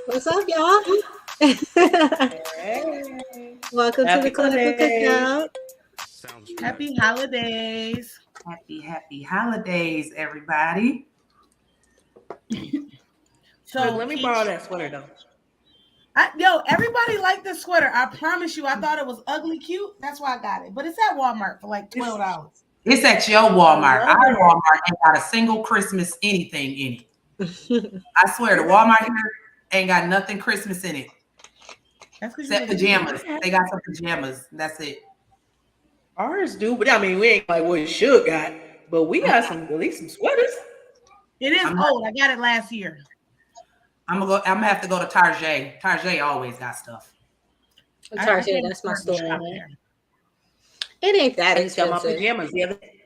What's up, y'all? Hey. Welcome to the Clinical Cookout. Happy holidays. Happy holidays, everybody. So let me borrow that sweater though. Everybody liked this sweater. I promise you, I thought it was ugly cute. That's why I got it. But it's at Walmart for like $12. It's at your Walmart. Our Walmart ain't got a single Christmas anything in it. I swear, the Walmart here ain't got nothing Christmas in it. Except pajamas. They got some pajamas. That's it. Ours do, but I mean, we ain't like what Suge got, but we got at least some sweaters. It is old. I got it last year. I'm gonna have to go to Target. Target always got stuff. Target, that's my store. It ain't that expensive. Got my pajamas the other day.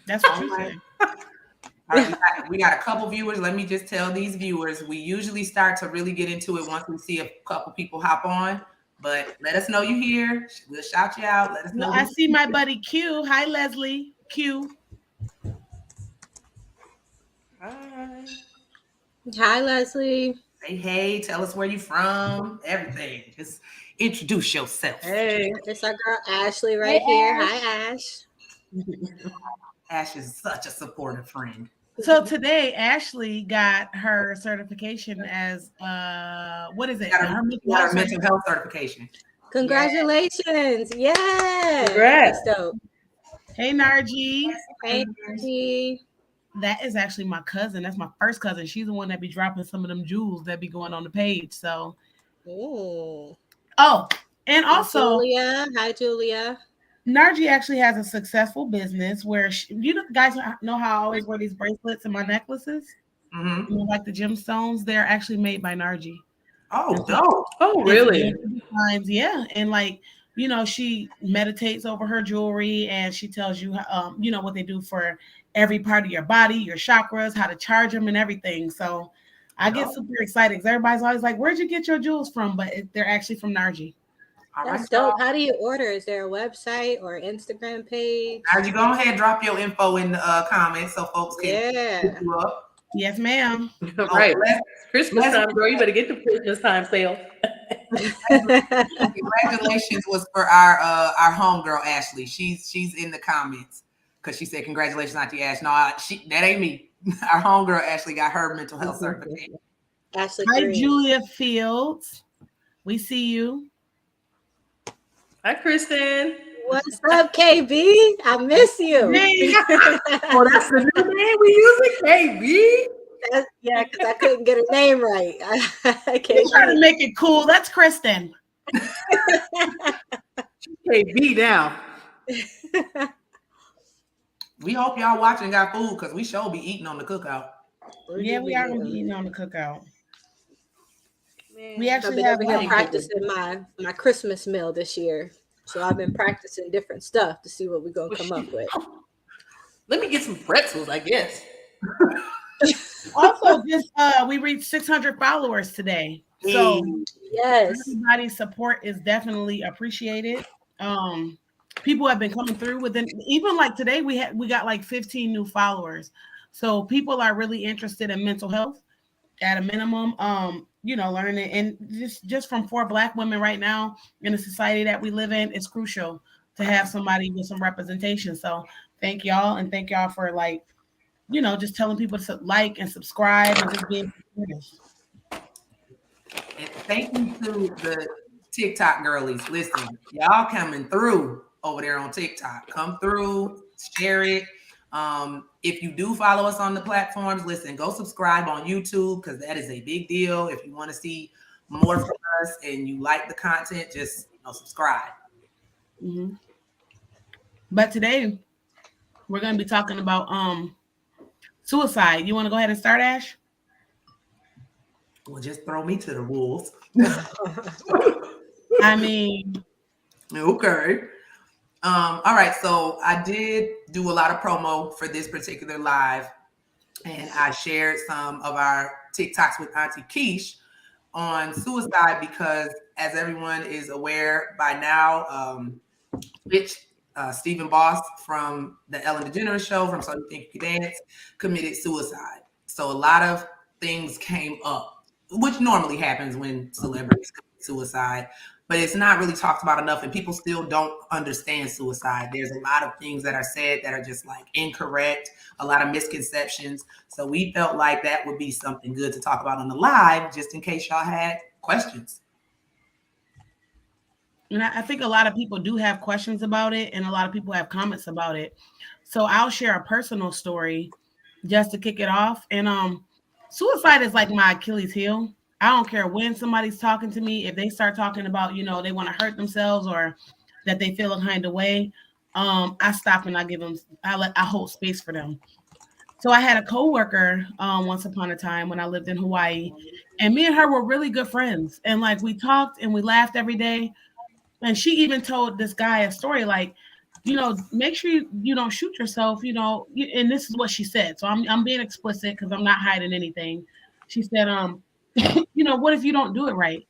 That's what you said. All right, we got a couple viewers. Let me just tell these viewers, we usually start to really get into it once we see a couple people hop on. But let us know you here. We'll shout you out. Let us know. I see my buddy Q. Hi, Leslie. Q. Hi. Hi, Leslie. Say hey. Tell us where you from. Everything. Just introduce yourself. Hey. It's our girl Ashley right here. Ash. Hi, Ash. Ash is such a supportive friend. So today, Ashley got her certification as what is it? Her mental health certification. Congratulations! Yeah. Congrats. That's dope. Hey, Narji. Hey, Narji. That is actually my cousin. That's my first cousin. She's the one that be dropping some of them jewels that be going on the page. So, Ooh. Oh, and also Julia. Hi, Julia. Narji actually has a successful business where guys know how I always wear these bracelets and my necklaces, like the gemstones. They're actually made by Narji. Oh, dope! Oh, really? Yeah, and she meditates over her jewelry, and she tells you, what they do for every part of your body, your chakras, how to charge them, and everything. So I get super excited because everybody's always like, "Where'd you get your jewels from?" But they're actually from Narji. That's dope. How do you order? Is there a website or Instagram page? Narji, go ahead and drop your info in the comments so folks can pick you up. Yes, ma'am. Right. Christmas time, girl. You better get the Christmas time sale. Congratulations was for our homegirl Ashley. She's in the comments because she said congratulations, Auntie Ash. No, that ain't me. Our homegirl Ashley got her mental health certification. Ashley, hi Julia Fields. We see you. Hi, Kristen. What's up, KB? I miss you. Oh, that's the new name we using, KB. Yeah, because I couldn't get her name right. I can't try to make it cool. That's Kristen. KB now. We hope y'all watching got food because we sure be eating on the cookout. Yeah, we are gonna be eating on the cookout. Man, we actually have been practicing my Christmas meal this year. So I've been practicing different stuff to see what we're gonna come up with. Let me get some pretzels, I guess. Also, just we reached 600 followers today. So yes, everybody's support is definitely appreciated. People have been coming through within, even like today we got like 15 new followers. So people are really interested in mental health at a minimum. Learning it, and just from 4 Black women right now in the society that we live in, it's crucial to have somebody with some representation. So thank y'all, and thank y'all for just telling people to like and subscribe and just being supportive. And thank you to the TikTok girlies. Listen, y'all coming through over there on TikTok. Come through, share it. If you do follow us on the platforms, listen, go subscribe on YouTube because that is a big deal. If you want to see more from us and you like the content, just subscribe. Mm-hmm. But today we're going to be talking about suicide. You want to go ahead and start, Ash? Well, just throw me to the wolves. I mean, okay. All right, so I did do a lot of promo for this particular live, and I shared some of our TikToks with Auntie Keish on suicide because, as everyone is aware by now, Stephen Boss from the Ellen DeGeneres Show, from So You Think You Can Dance, committed suicide. So a lot of things came up, which normally happens when celebrities commit suicide, but it's not really talked about enough, and people still don't understand suicide. There's a lot of things that are said that are just like incorrect, a lot of misconceptions. So we felt like that would be something good to talk about on the live, just in case y'all had questions. And I think a lot of people do have questions about it, and a lot of people have comments about it. So I'll share a personal story just to kick it off. And suicide is like my Achilles heel. I don't care when somebody's talking to me, if they start talking about, they want to hurt themselves or that they feel a kind of way, I stop and I hold space for them. So I had a coworker once upon a time when I lived in Hawaii, and me and her were really good friends. And like we talked and we laughed every day. And she even told this guy a story like, make sure you don't shoot yourself, and this is what she said. So I'm being explicit because I'm not hiding anything. She said, what if you don't do it right?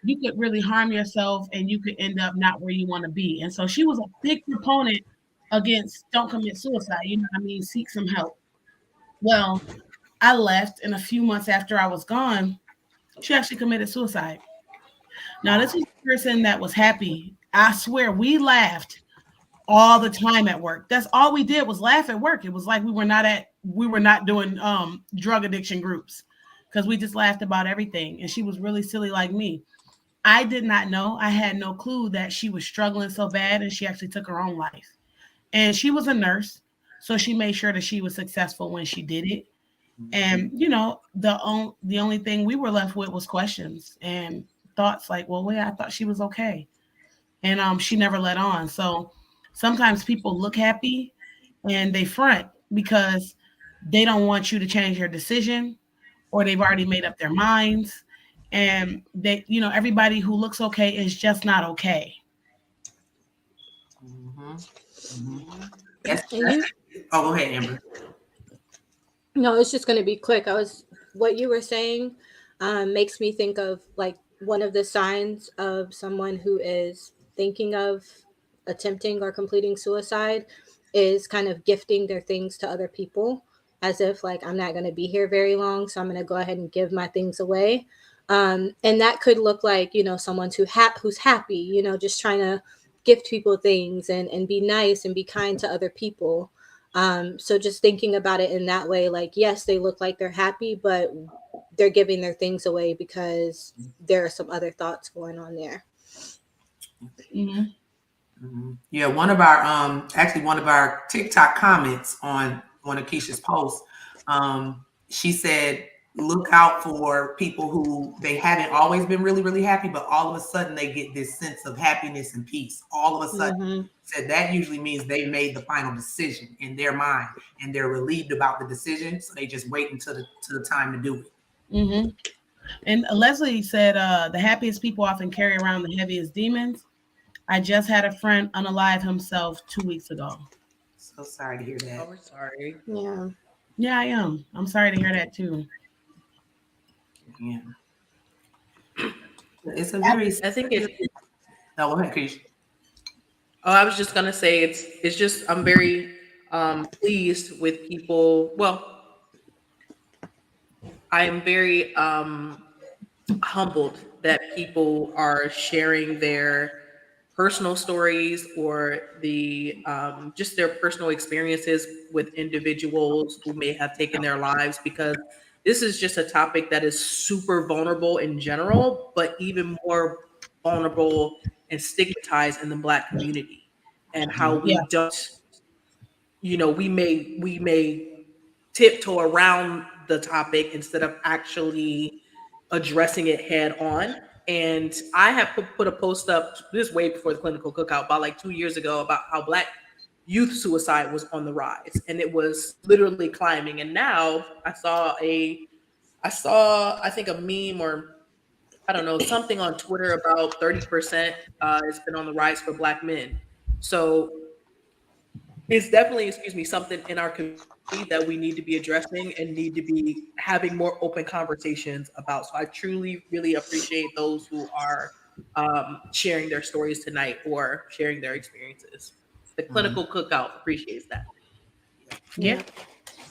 You could really harm yourself and you could end up not where you want to be. And so she was a big proponent against don't commit suicide. You know what I mean? Seek some help. Well, I left, and a few months after I was gone, she actually committed suicide. Now, this was a person that was happy. I swear we laughed all the time at work. That's all we did was laugh at work. It was like we were not doing drug addiction groups because we just laughed about everything. And she was really silly like me. I did not know. I had no clue that she was struggling so bad, and she actually took her own life. And she was a nurse, so she made sure that she was successful when she did it. And the only thing we were left with was questions and thoughts like, well, wait, I thought she was okay. And she never let on. So sometimes people look happy and they front because they don't want you to change your decision, or they've already made up their minds. And they, everybody who looks okay is just not okay. Mm-hmm. Mm-hmm. Oh, go ahead, Amber. No, it's just going to be quick. What you were saying makes me think of like one of the signs of someone who is thinking of attempting or completing suicide is kind of gifting their things to other people, as if like, I'm not going to be here very long, so I'm going to go ahead and give my things away. And that could look like, someone who's happy, just trying to gift people things and be nice and be kind to other people. So just thinking about it in that way, like, yes, they look like they're happy, but they're giving their things away because there are some other thoughts going on there. Mm-hmm. Mm-hmm. Yeah, one of our TikTok comments on one of Keisha's posts, she said, look out for people who they haven't always been really, really happy, but all of a sudden they get this sense of happiness and peace. All of a sudden, Mm-hmm. said that usually means they made the final decision in their mind and they're relieved about the decision, so they just wait until the time to do it. Mm-hmm. And Leslie said, the happiest people often carry around the heaviest demons. I just had a friend unalive himself 2 weeks ago. So sorry to hear that. Oh, we're sorry. Yeah. Yeah, I am. I'm sorry to hear that too. Yeah. It's a very. I think it's. No, go ahead, Keisha. Oh, I was just gonna say it's just I'm very pleased with people. Well, I am very humbled that people are sharing their personal stories or the just their personal experiences with individuals who may have taken their lives, because this is just a topic that is super vulnerable in general, but even more vulnerable and stigmatized in the Black community, and how we don't, we may tiptoe around the topic instead of actually addressing it head on. And I have put a post up this way before the clinical cookout about like 2 years ago about how Black youth suicide was on the rise, and it was literally climbing. And now I saw I think a meme, or I don't know, something on Twitter about 30% has been on the rise for Black men. So it's definitely, something in our community that we need to be addressing and need to be having more open conversations about. So I truly, really appreciate those who are sharing their stories tonight or sharing their experiences. The clinical cookout appreciates that. Yeah.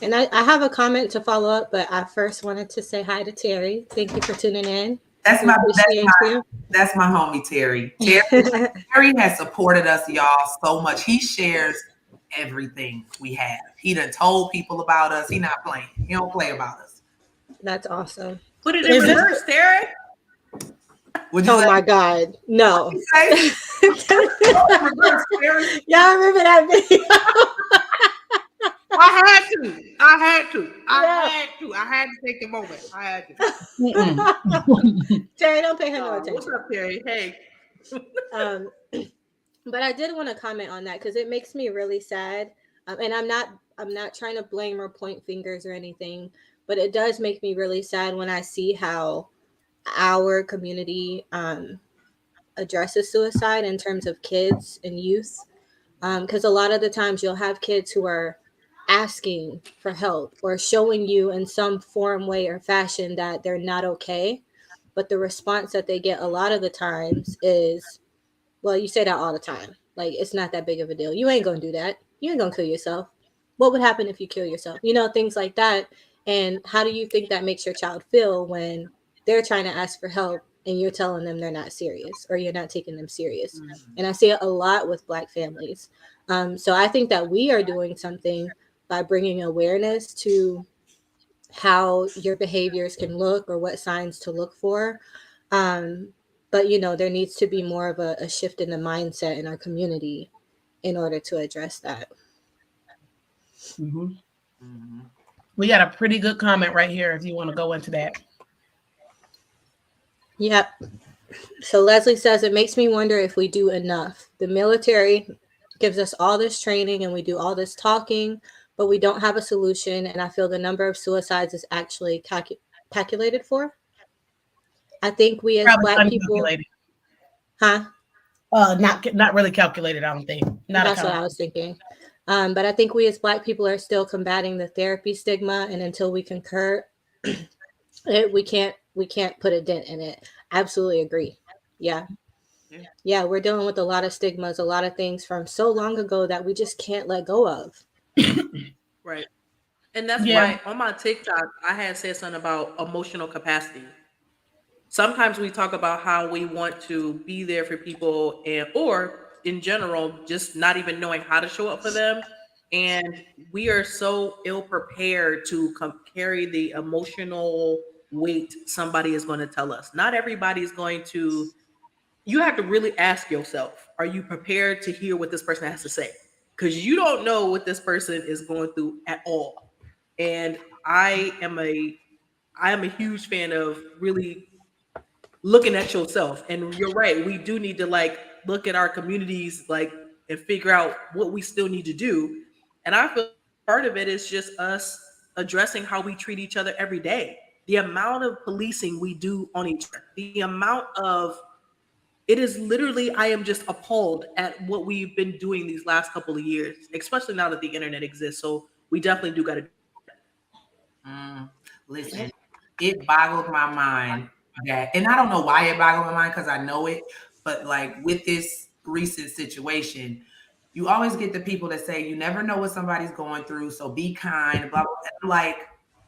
And I have a comment to follow up, but I first wanted to say hi to Terry. Thank you for tuning in. That's We my appreciate you. that's my homie Terry. Terry has supported us, y'all, so much. He shares everything we have. He done told people about us. He not playing. He don't play about us. That's awesome. Put it in Is this- reverse, Terry. Would you Oh say? my God, no. What'd you say? Reverse, Terry. Y'all remember that video? I had to. I had to. I Yeah. had to. I had to take the moment. I had to. Mm-mm. Terry, don't pay her no What's attention. up, Terry? Hey. But I did want to comment on that because it makes me really sad. And I'm not trying to blame or point fingers or anything, but it does make me really sad when I see how our community addresses suicide in terms of kids and youth. Because a lot of the times you'll have kids who are asking for help or showing you in some form, way, or fashion that they're not okay. But the response that they get a lot of the times is, well, you say that all the time. Like, it's not that big of a deal. You ain't going to do that. You ain't going to kill yourself. What would happen if you kill yourself? You know, things like that. And how do you think that makes your child feel when they're trying to ask for help and you're telling them they're not serious or you're not taking them serious? And I see it a lot with Black families. So I think that we are doing something by bringing awareness to how your behaviors can look or what signs to look for. But, you know, there needs to be more of a shift in the mindset in our community in order to address that. Mm-hmm. We got a pretty good comment right here if you want to go into that. Yep. So Leslie says, it makes me wonder if we do enough. The military gives us all this training and we do all this talking, but we don't have a solution. And I feel the number of suicides is actually calculated for. I think we as Probably Black people, uncalculated. huh? Not really calculated, I don't think. That's what I was thinking. But I think we as Black people are still combating the therapy stigma, and until we concur, we can't put a dent in it. Absolutely agree. Yeah, we're dealing with a lot of stigmas, a lot of things from so long ago that we just can't let go of. Right. And that's Yeah. why on my TikTok, I had said something about emotional capacity. Sometimes we talk about how we want to be there for people and or in general, just not even knowing how to show up for them. And we are so ill prepared to carry the emotional weight somebody is going to tell us. Not everybody is going to, you have to really ask yourself, are you prepared to hear what this person has to say? Because you don't know what this person is going through at all. And I am a huge fan of really looking at yourself. And you're right, we do need to like look at our communities like and figure out what we still need to do. And I feel part of it is just us addressing how we treat each other every day. The amount of policing we do on each other, the amount of it is literally, I am just appalled at what we've been doing these last couple of years, especially now that the internet exists. So we definitely do got to do Mm, listen, it boggled my mind that, and I don't know why it boggled my mind because I know it, but like with this recent situation, you always get the people that say you never know what somebody's going through, so be kind, blah, blah, blah. Like,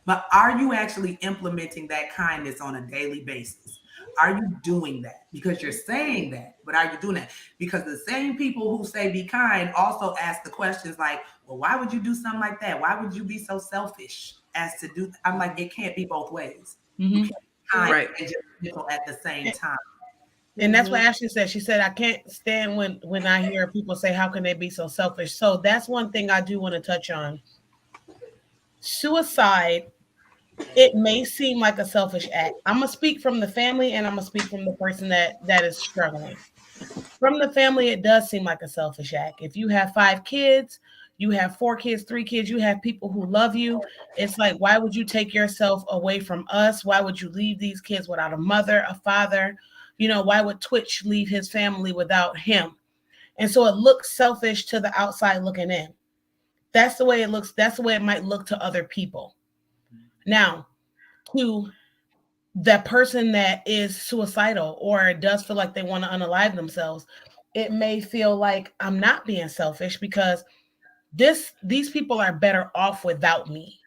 but are you actually implementing that kindness on a daily basis? Are you doing that? Because you're saying that, but are you doing that? Because the same people who say be kind also ask the questions like, well, why would you do something like that? Why would you be so selfish as to do? I'm like, it can't be both ways. You can't be kind Right. and just gentle at the same time. And that's what Ashley said. She said, I can't stand when I hear people say, how can they be so selfish? So that's one thing I do want to touch on. Suicide, it may seem like a selfish act. I'm going to speak from the family and I'm going to speak from the person that is struggling. From the family, it does seem like a selfish act. If you have 5 kids, you have 4 kids, 3 kids, you have people who love you. It's like, why would you take yourself away from us? Why would you leave these kids without a mother, a father? You know, why would Twitch leave his family without him? And so it looks selfish to the outside looking in. That's the way it looks. That's the way it might look to other people. Now, to that person that is suicidal or does feel like they want to unalive themselves, it may feel like I'm not being selfish because these people are better off without me.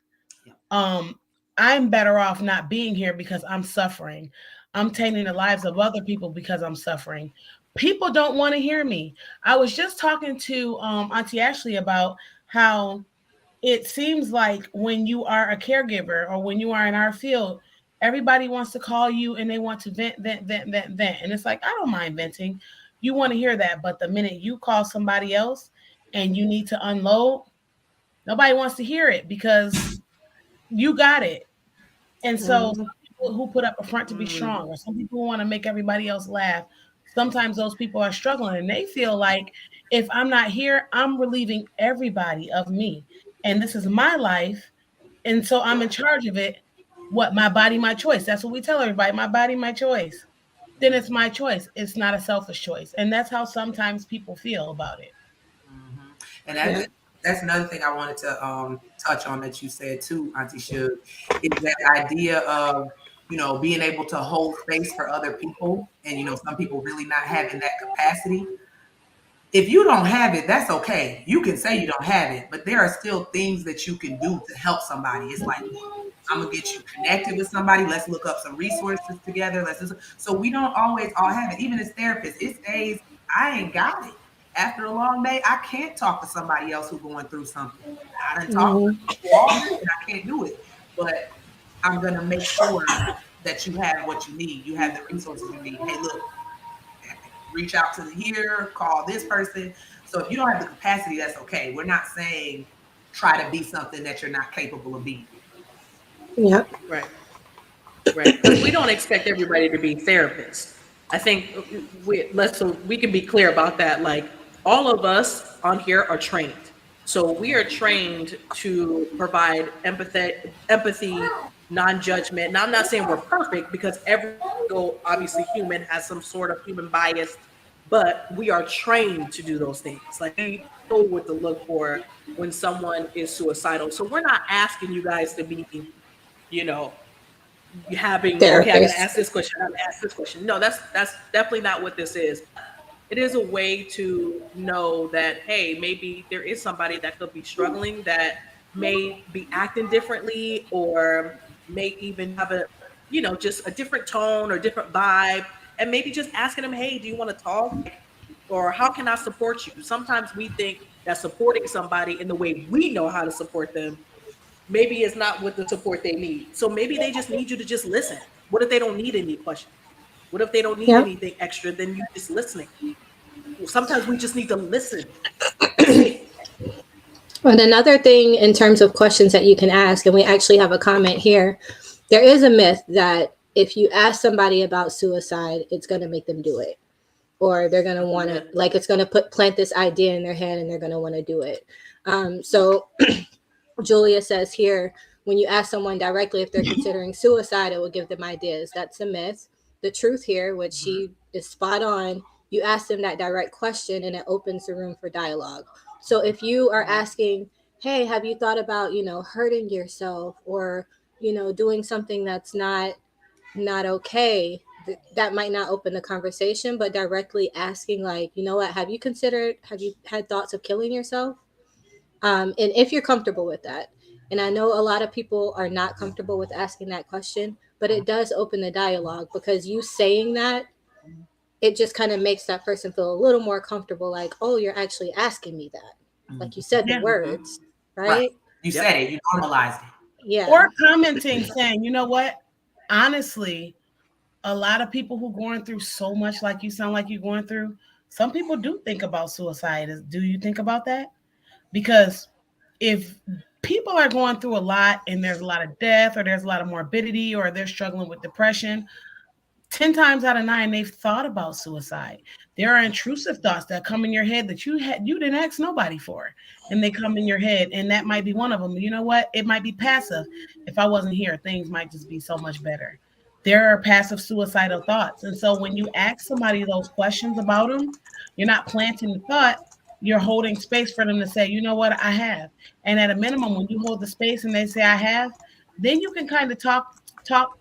Yeah. I'm better off not being here because I'm suffering. I'm taking the lives of other people because I'm suffering. People don't want to hear me. I was just talking to Auntie Ashley about how it seems like when you are a caregiver or when you are in our field, everybody wants to call you and they want to vent, vent, vent, vent, vent. And it's like, I don't mind venting. You want to hear that. But the minute you call somebody else and you need to unload, nobody wants to hear it because you got it. And so Mhm. some people who put up a front to be strong, or some people who want to make everybody else laugh, sometimes those people are struggling and they feel like if I'm not here, I'm relieving everybody of me. And this is my life. And so I'm in charge of it. What? My body, my choice. That's what we tell everybody. My body, my choice. Then it's my choice. It's not a selfish choice. And that's how sometimes people feel about it. Mm-hmm. And Yeah. that's another thing I wanted to touch on that you said too, Auntie Shug, is that idea of being able to hold space for other people, and some people really not having that capacity. If you don't have it, that's okay. You can say you don't have it, but there are still things that you can do to help somebody. It's like, I'm gonna get you connected with somebody. Let's look up some resources together. So we don't always all have it. Even as therapists, it's days I ain't got it. After a long day, I can't talk to somebody else who's going through something. I done talked to Mhm. people all day and I can't do it. But I'm gonna make sure that you have what you need. You have the resources you need. Hey, look, reach out to here, call this person. So if you don't have the capacity, that's okay. We're not saying try to be something that you're not capable of being. Yep. Right. Right. Because we don't expect everybody to be therapists. I think so we can be clear about that. Like all of us on here are trained. So we are trained to provide empathy, non-judgment. Now I'm not saying we're perfect because every single obviously human has some sort of human bias, but we are trained to do those things. Like we know what to look for when someone is suicidal. So we're not asking you guys to be, you know, having okay, I got to Therapist. ask this question, I got to ask this question. No, that's definitely not what this is. It is a way to know that hey, maybe there is somebody that could be struggling that may be acting differently or may even have a just a different tone or different vibe, and maybe just asking them, hey, do you want to talk, like, or how can I support you? Sometimes we think that supporting somebody in the way we know how to support them maybe it's not what the support they need. So maybe they just need you to just listen. What if they don't need any questions? What if they don't need Yep. anything extra than you just listening? Well, sometimes we just need to listen. That's it. And another thing in terms of questions that you can ask, and we actually have a comment here, there is a myth that if you ask somebody about suicide, it's going to make them do it. Or they're going to That's a want to, myth. like, it's going to plant this idea in their head and they're going to want to do it. So Julia says here, when you ask someone directly if they're considering suicide, it will give them ideas. That's a myth. The truth here, which she is spot on, you ask them that direct question and it opens the room for dialogue. So if you are asking, hey, have you thought about, hurting yourself or, doing something that's not okay, that might not open the conversation, but directly asking like, what, have you had thoughts of killing yourself? And if you're comfortable with that, and I know a lot of people are not comfortable with asking that question, but it does open the dialogue because you saying that, it just kind of makes that person feel a little more comfortable, like, oh, you're actually asking me that, like you said the Yeah. words, Right. right? You Yep. said it. You normalized it. Yeah. Or commenting saying, you know what? Honestly, a lot of people who going through so much like you sound like you're going through, some people do think about suicide. Do you think about that? Because if people are going through a lot and there's a lot of death or there's a lot of morbidity or they're struggling with depression, 10 times out of 9 they've thought about suicide. There are intrusive thoughts that come in your head that you didn't ask nobody for, and they come in your head, and that might be one of them. You know what, it might be passive. If I wasn't here, things might just be so much better. There are passive suicidal thoughts, and so when you ask somebody those questions about them, you're not planting the thought, you're holding space for them to say, you know what, I have. And at a minimum, when you hold the space and they say I have, then you can kind of talk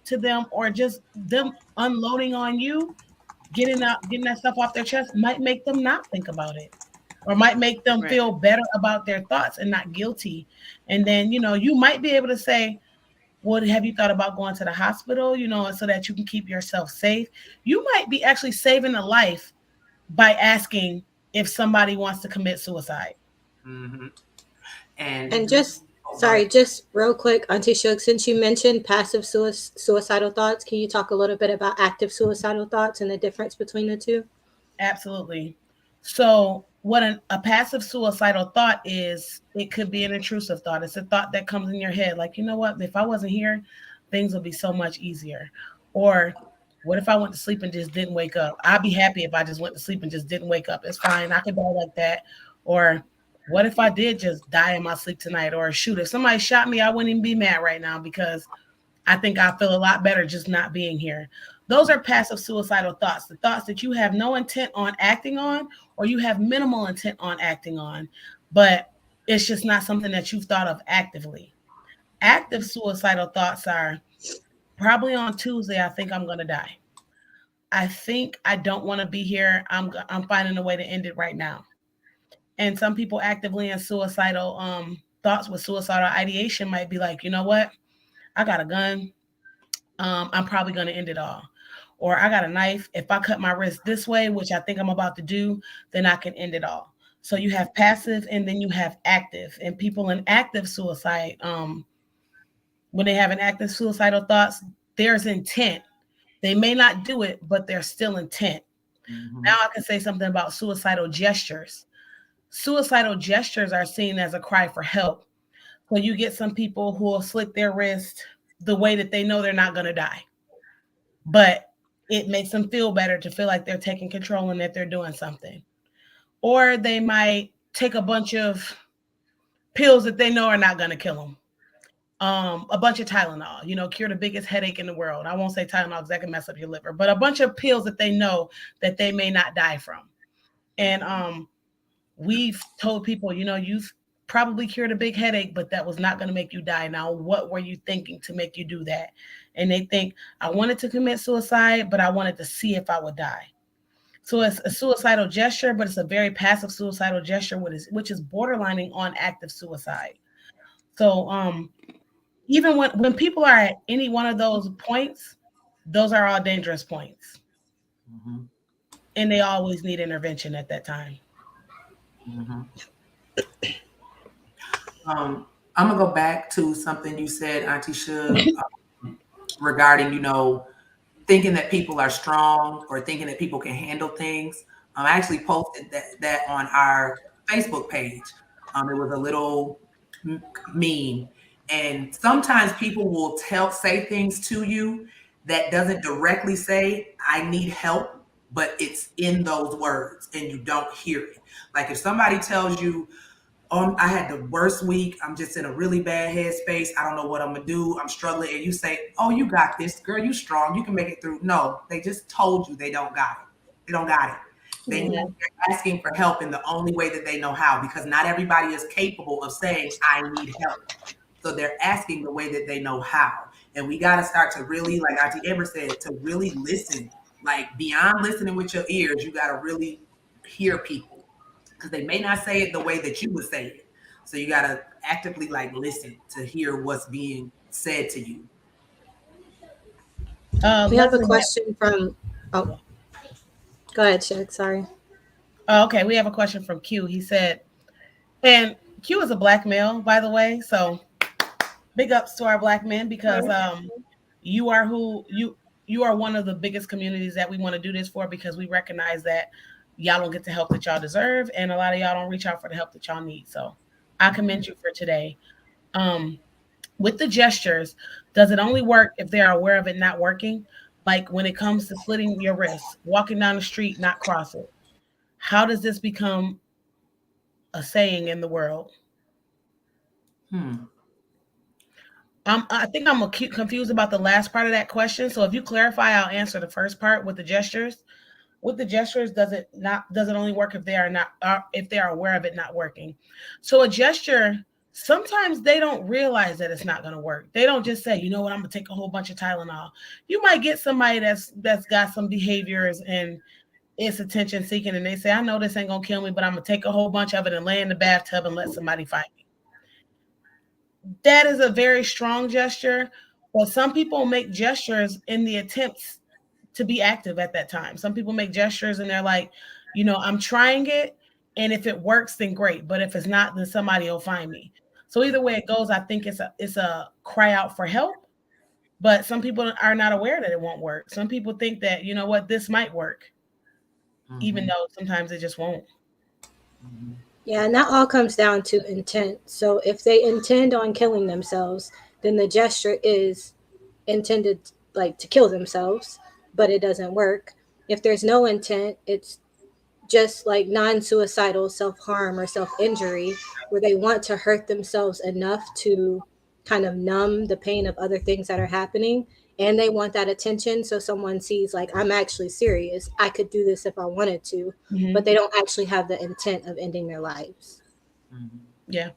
to them, or just them unloading on you, getting that stuff off their chest might make them not think about it. or might make them Right. feel better about their thoughts and not guilty. And then, you might be able to say, well, have you thought about going to the hospital, so that you can keep yourself safe? You might be actually saving a life by asking if somebody wants to commit suicide. Mm-hmm. And And just oh, go ahead. sorry, just real quick, Auntie Shook, since you mentioned passive suicidal thoughts, can you talk a little bit about active suicidal thoughts and the difference between the two? Absolutely. So, what a passive suicidal thought is, it could be an intrusive thought. It's a thought that comes in your head, like, you know what, if I wasn't here, things would be so much easier. Or, what if I went to sleep and just didn't wake up? I'd be happy if I just went to sleep and just didn't wake up. It's fine. I could die like that. Or, what if I did just die in my sleep tonight? Or, shoot, if somebody shot me, I wouldn't even be mad right now because I think I feel a lot better just not being here. Those are passive suicidal thoughts, the thoughts that you have no intent on acting on, or you have minimal intent on acting on, but it's just not something that you've thought of actively. Active suicidal thoughts are, probably on Tuesday, I think I'm going to die. I think I don't want to be here. I'm finding a way to end it right now. And some people actively in suicidal thoughts with suicidal ideation might be like, you know what? I got a gun. I'm probably going to end it all. Or I got a knife. If I cut my wrist this way, which I think I'm about to do, then I can end it all. So you have passive and then you have active. And people in active suicide, when they have an active suicidal thoughts, there's intent. They may not do it, but there's still intent. Mm-hmm. Now I can say something about suicidal gestures. Suicidal gestures are seen as a cry for help. So you get some people who will slit their wrist the way that they know they're not going to die, but it makes them feel better to feel like they're taking control and that they're doing something. Or they might take a bunch of pills that they know are not going to kill them. A bunch of Tylenol, cure the biggest headache in the world. I won't say Tylenol because that can mess up your liver, but a bunch of pills that they know that they may not die from. And we've told people, you've probably cured a big headache, but that was not going to make you die. Now, what were you thinking to make you do that? And they think, I wanted to commit suicide, but I wanted to see if I would die. So it's a suicidal gesture, but it's a very passive suicidal gesture, which is borderlining on active suicide. So even when people are at any one of those points, those are all dangerous points. Mm-hmm. And they always need intervention at that time. Mm-hmm. I'm gonna go back to something you said, Auntie Shug, regarding thinking that people are strong or thinking that people can handle things. I actually posted that on our Facebook page. It was a little meme, and sometimes people will say things to you that doesn't directly say "I need help," but it's in those words, and you don't hear it. Like if somebody tells you, I had the worst week. I'm just in a really bad headspace. I don't know what I'm gonna do. I'm struggling. And you say, "Oh, you got this, girl. You strong. You can make it through." No, they just told you they don't got it. They don't got it. Mhm. They're asking for help in the only way that they know how, because not everybody is capable of saying, "I need help." So they're asking the way that they know how. And we got to start to really, like Auntie Amber said, to really listen. Like beyond listening with your ears, you got to really hear people, because they may not say it the way that you would say it. So you got to actively like listen to hear what's being said to you. We have a Leslie, question from. Oh, go ahead, Shug. Sorry. okay, we have a question from Q. He said, and Q is a black male, by the way. So big ups to our black men, because you are you are one of the biggest communities that we want to do this for, because we recognize that y'all don't get the help that y'all deserve, and a lot of y'all don't reach out for the help that y'all need. So I commend you for today. Um, with the gestures, does it only work if they are aware of it not working? Like when it comes to slitting your wrist, walking down the street, not cross it. How does this become a saying in the world? Hmm. I think I'm confused about the last part of that question. So if you clarify, I'll answer the first part with the gestures. With the gestures, does it only work if they are not if they are aware of it not working? So a gesture, sometimes they don't realize that it's not going to work. They don't just say, you know what, I'm gonna take a whole bunch of Tylenol. You might get somebody that's got some behaviors and it's attention seeking, and they say, I know this ain't gonna kill me, but I'm gonna take a whole bunch of it and lay in the bathtub and let somebody find me. That is a very strong gesture, but some people make gestures in the attempts to be active at that time. Some people make gestures and they're like, I'm trying it, and if it works, then great. But if it's not, then somebody will find me. So either way it goes, I think it's a cry out for help. But some people are not aware that it won't work. Some people think that, what, this might work, even though sometimes it just won't. Yeah, and that all comes down to intent. So if they intend on killing themselves, then the gesture is intended like to kill themselves, but it doesn't work. If there's no intent, it's just like non-suicidal self-harm or self-injury where they want to hurt themselves enough to kind of numb the pain of other things that are happening, and they want that attention so someone sees like, I'm actually serious, I could do this if I wanted to, but they don't actually have the intent of ending their lives. Yeah.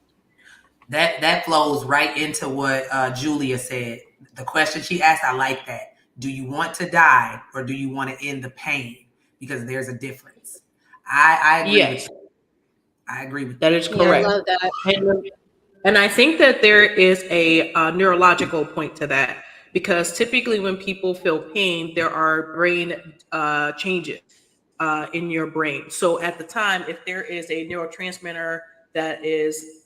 That flows right into what Julia said. The question she asked, I like that. Do you want to die or do you want to end the pain? Because there's a difference. I agree with you. I agree with that. Is Yeah, I correct. love that. And I think that there is a neurological point to that, because typically when people feel pain, there are brain changes in your brain. So at the time, if there is a neurotransmitter that is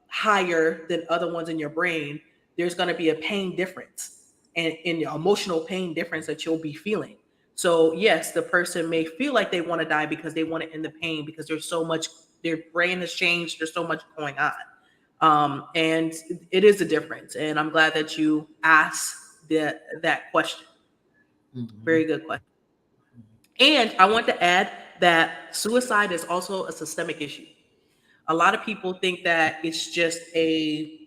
higher than other ones in your brain, there's going to be a pain difference and in your emotional pain difference that you'll be feeling. So yes, the person may feel like they want to die because they want to end the pain because there's so much, their brain has changed, there's so much going on. And it is a difference. And I'm glad that you asked that question. Very good question. And I want to add that suicide is also a systemic issue. A lot of people think that it's just a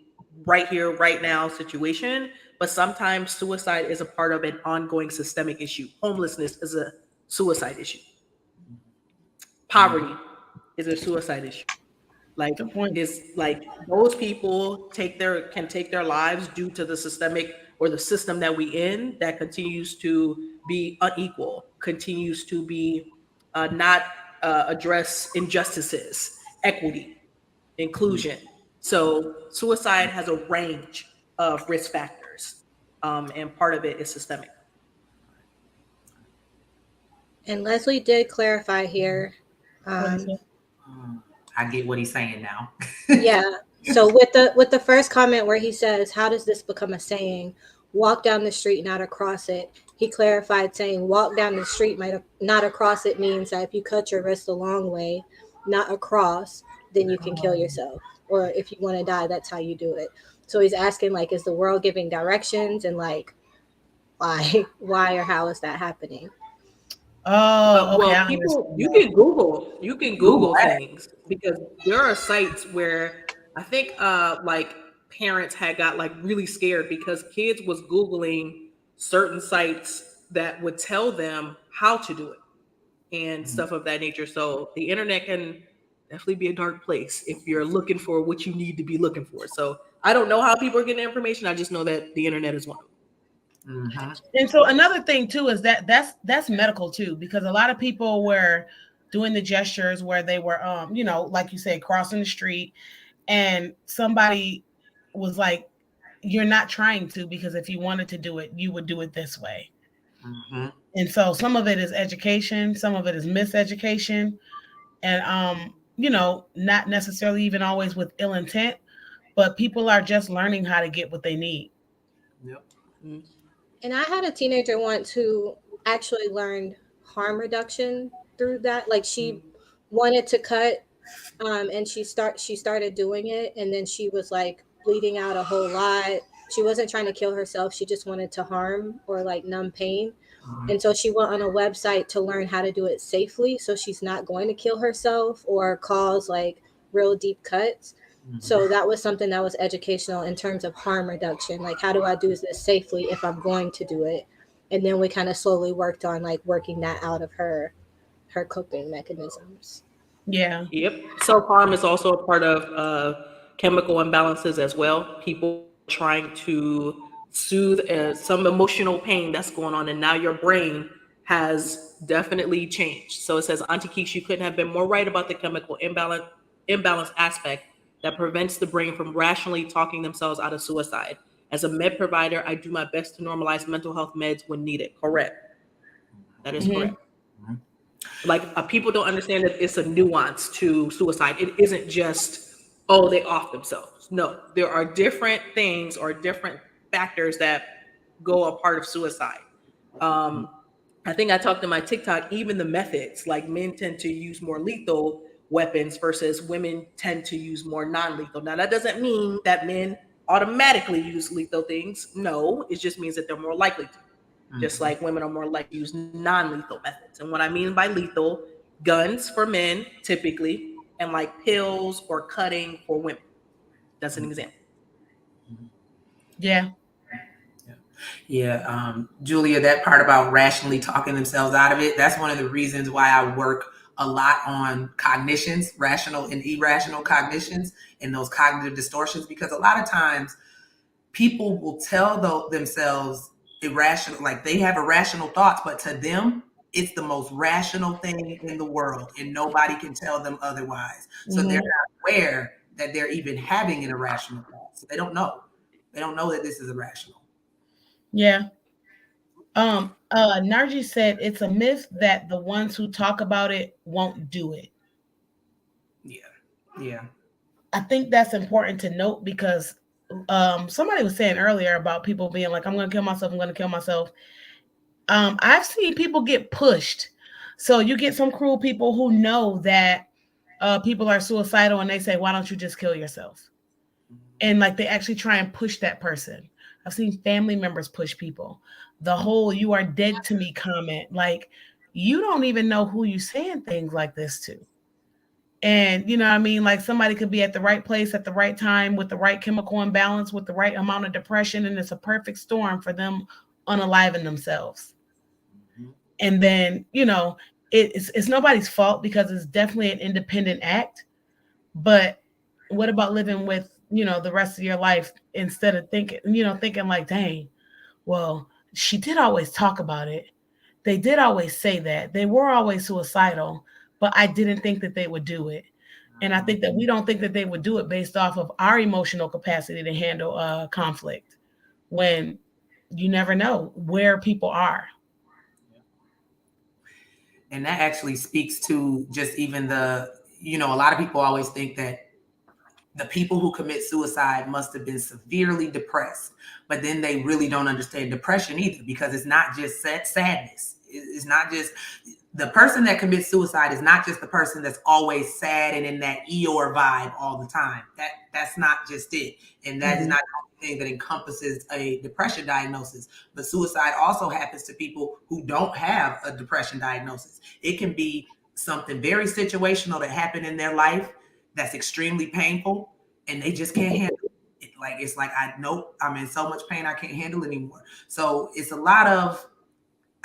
right here, right now situation, but sometimes suicide is a part of an ongoing systemic issue. Homelessness is a suicide issue. Poverty is a suicide issue. Like, is like those people can take their lives due to the systemic or the system that we in that continues to be unequal, continues to be not address injustices, equity, inclusion. So suicide has a range of risk factors, and part of it is systemic. And Leslie did clarify here. I get what he's saying now. Yeah. So with the first comment where he says, "How does this become a saying? Walk down the street, not across it." He clarified saying, "Walk down the street, not across it," means that if you cut your wrist a long way, not across, then you can kill yourself. Or if you want to die, that's how you do it. So he's asking, like, is the world giving directions, and like, why or how is that happening? Oh, okay. Well, people, you can Google things, because there are sites where I think like parents had got like really scared because kids was Googling certain sites that would tell them how to do it and stuff of that nature. So the internet can definitely be a dark place if you're looking for what you need to be looking for. So I don't know how people are getting information. I just know that the internet is one of them. And so another thing too is that's medical too, because a lot of people were doing the gestures where they were like you said, crossing the street, and somebody was like, you're not trying to, because if you wanted to do it, you would do it this way. And so some of it is education, some of it is miseducation, and not necessarily even always with ill intent, but people are just learning how to get what they need. And I had a teenager once who actually learned harm reduction through that. Like, she wanted to cut, and she started doing it, and then she was like bleeding out a whole lot. She wasn't trying to kill herself. She just wanted to harm or like numb pain. And so she went on a website to learn how to do it safely, so she's not going to kill herself or cause like real deep cuts. So that was something that was educational in terms of harm reduction. Like, how do I do this safely if I'm going to do it? And then we kind of slowly worked on like working that out of her coping mechanisms. Yeah. Yep. Self-harm is also a part of chemical imbalances as well. People trying to soothe some emotional pain that's going on, and now your brain has definitely changed. So it says, Auntie Keeks, you couldn't have been more right about the chemical imbalance aspect that prevents the brain from rationally talking themselves out of suicide. As a med provider, I do my best to normalize mental health meds when needed. Correct. That is correct. Like, people don't understand that it's a nuance to suicide. It isn't just, oh, they off themselves. No, there are different things or different factors that go a part of suicide. I think I talked in my TikTok, even the methods, like men tend to use more lethal weapons versus women tend to use more non-lethal. Now, that doesn't mean that men automatically use lethal things. No, it just means that they're more likely to. Just like women are more likely to use non-lethal methods. And what I mean by lethal, guns for men typically, and like pills or cutting for women. That's an example. Yeah. Yeah, Julia, that part about rationally talking themselves out of it, that's one of the reasons why I work a lot on cognitions, rational and irrational cognitions, and those cognitive distortions, because a lot of times people will tell themselves irrational, like they have irrational thoughts, but to them, it's the most rational thing in the world, and nobody can tell them otherwise. So they're not aware that they're even having an irrational thought. So they don't know. They don't know that this is irrational. Yeah. Narji said it's a myth that the ones who talk about it won't do it. Yeah. I think that's important to note because somebody was saying earlier about people being like, I'm going to kill myself. I'm going to kill myself. I've seen people get pushed. So you get some cruel people who know that people are suicidal and they say, why don't you just kill yourself? And like they actually try and push that person. I've seen family members push people. The whole "you are dead to me" comment, like you don't even know who you saying things like this to. And you know what I mean? Like somebody could be at the right place at the right time with the right chemical imbalance, with the right amount of depression, and it's a perfect storm for them unaliving themselves. And then, you know, it's nobody's fault because it's definitely an independent act. But what about living with, you know, the rest of your life instead of thinking like, dang, well, she did always talk about it. They did always say that. They were always suicidal, but I didn't think that they would do it. And I think that we don't think that they would do it based off of our emotional capacity to handle conflict when you never know where people are. And that actually speaks to just even a lot of people always think that the people who commit suicide must have been severely depressed, but then they really don't understand depression either, because it's not just sadness. It's not just the person that commits suicide is not just the person that's always sad and in that Eeyore vibe all the time. That's not just it. And that is not the only thing that encompasses a depression diagnosis. But suicide also happens to people who don't have a depression diagnosis. It can be something very situational that happened in their life that's extremely painful, and they just can't handle it. It's like, I'm in so much pain, I can't handle it anymore. So it's a lot of,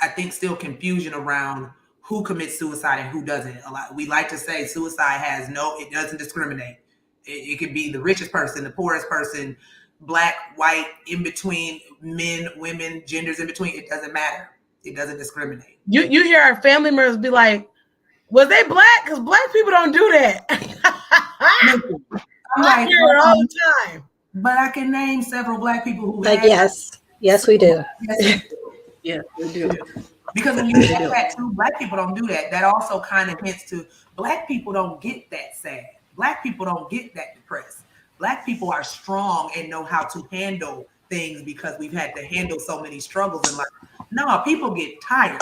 I think, still confusion around who commits suicide and who doesn't. We like to say suicide it doesn't discriminate. It could be the richest person, the poorest person, black, white, in between, men, women, genders in between. It doesn't matter. It doesn't discriminate. You hear our family members be like, was they black? Because black people don't do that. I hear it all the time. But I can name several black people who yes, we do. Yeah, we do. Because when you get that too, black people don't do that. That also kind of hints to black people don't get that sad. Black people don't get that depressed. Black people are strong and know how to handle things because we've had to handle so many struggles in life. No, people get tired.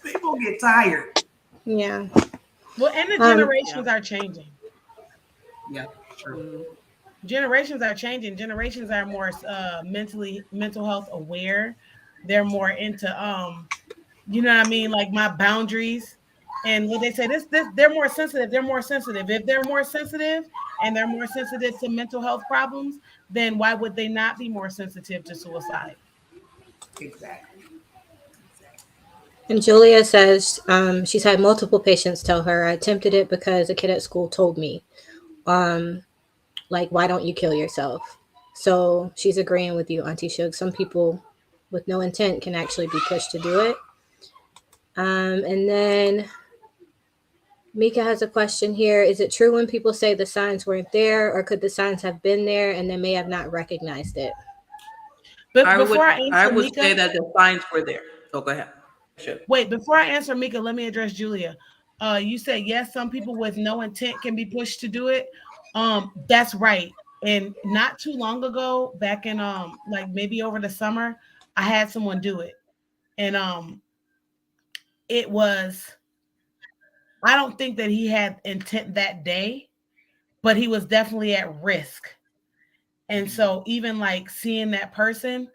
People get tired. Yeah. Well, and the generations are changing. Yeah, true. Generations are changing. Generations are more mental health aware. They're more into you know what I mean, like my boundaries. And what they say, this they're more sensitive. They're more sensitive. If they're more sensitive and they're more sensitive to mental health problems, then why would they not be more sensitive to suicide? Exactly. And Julia says she's had multiple patients tell her, I attempted it because a kid at school told me. Like, why don't you kill yourself? So she's agreeing with you, Auntie Shug. Some people with no intent can actually be pushed to do it. And then Mika has a question here. Is it true when people say the signs weren't there, or could the signs have been there and they may have not recognized it? But I would before I I answer would Mika, say that the signs were there. So go ahead. Sure. wait, before I answer Mika, let me address Julia. You said yes, some people with no intent can be pushed to do it. That's right. And not too long ago, back in like maybe over the summer, I had someone do it. And it was, I don't think that he had intent that day, but he was definitely at risk. And so even like seeing that person,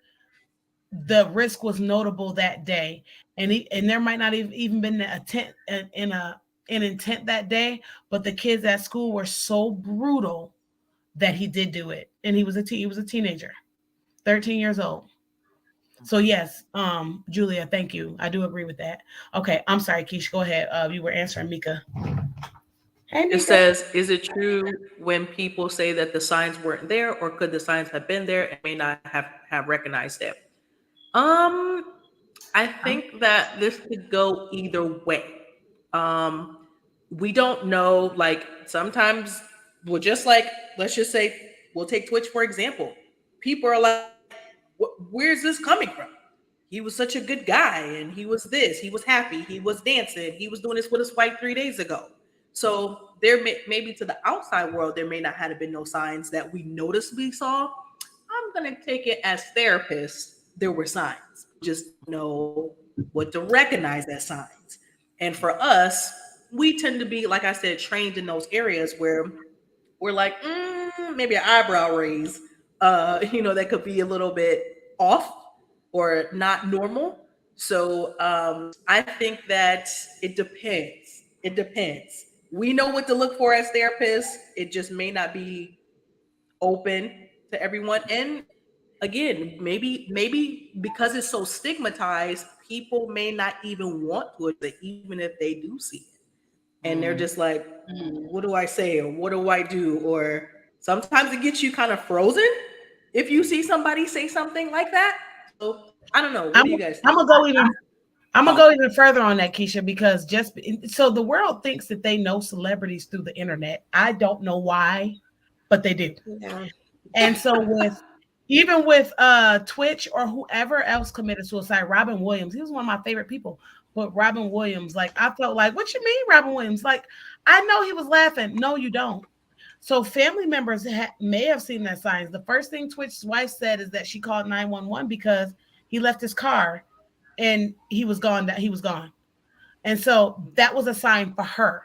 the risk was notable that day, and there might not even been an intent in a an intent that day, but the kids at school were so brutal that he did do it, and he was a teenager, 13 years old. So yes, Julia, thank you. I do agree with that. Okay, I'm sorry, Keisha, go ahead. You were answering Mika. Hey, It Mika. says, is it true when people say that the signs weren't there, or could the signs have been there and may not have recognized it? Um, I think that this could go either way. Um, we don't know. Like sometimes, well, just like let's just say we'll take Twitch for example. People are like, Where's this coming from? He was such a good guy, and he was this. He was happy. He was dancing. He was doing this with his wife 3 days ago." So there maybe to the outside world, there may not have been no signs that we noticeably saw. I'm gonna take it as therapists. There were signs. We just know what to recognize as signs. And for us, we tend to be, like I said, trained in those areas where we're like, maybe an eyebrow raise, that could be a little bit off or not normal. So I think that it depends. It depends. We know what to look for as therapists. It just may not be open to everyone. And again, maybe because it's so stigmatized, people may not even want to address it, even if they do see it. And they're just like, what do I say? Or what do I do? Or sometimes it gets you kind of frozen if you see somebody say something like that. So I don't know. What I'm do you guys I'm think? gonna go even I'm gonna Oh, go even further on that, Keisha, because just so the world thinks that they know celebrities through the internet. I don't know why, but they do. Yeah. And so with even with Twitch or whoever else committed suicide, Robin Williams, he was one of my favorite people. But Robin Williams, like I felt like, what you mean, Robin Williams? Like I know he was laughing. No, you don't. So family members may have seen that signs. The first thing Twitch's wife said is that she called 911 because he left his car and he was gone. That he was gone, and so that was a sign for her.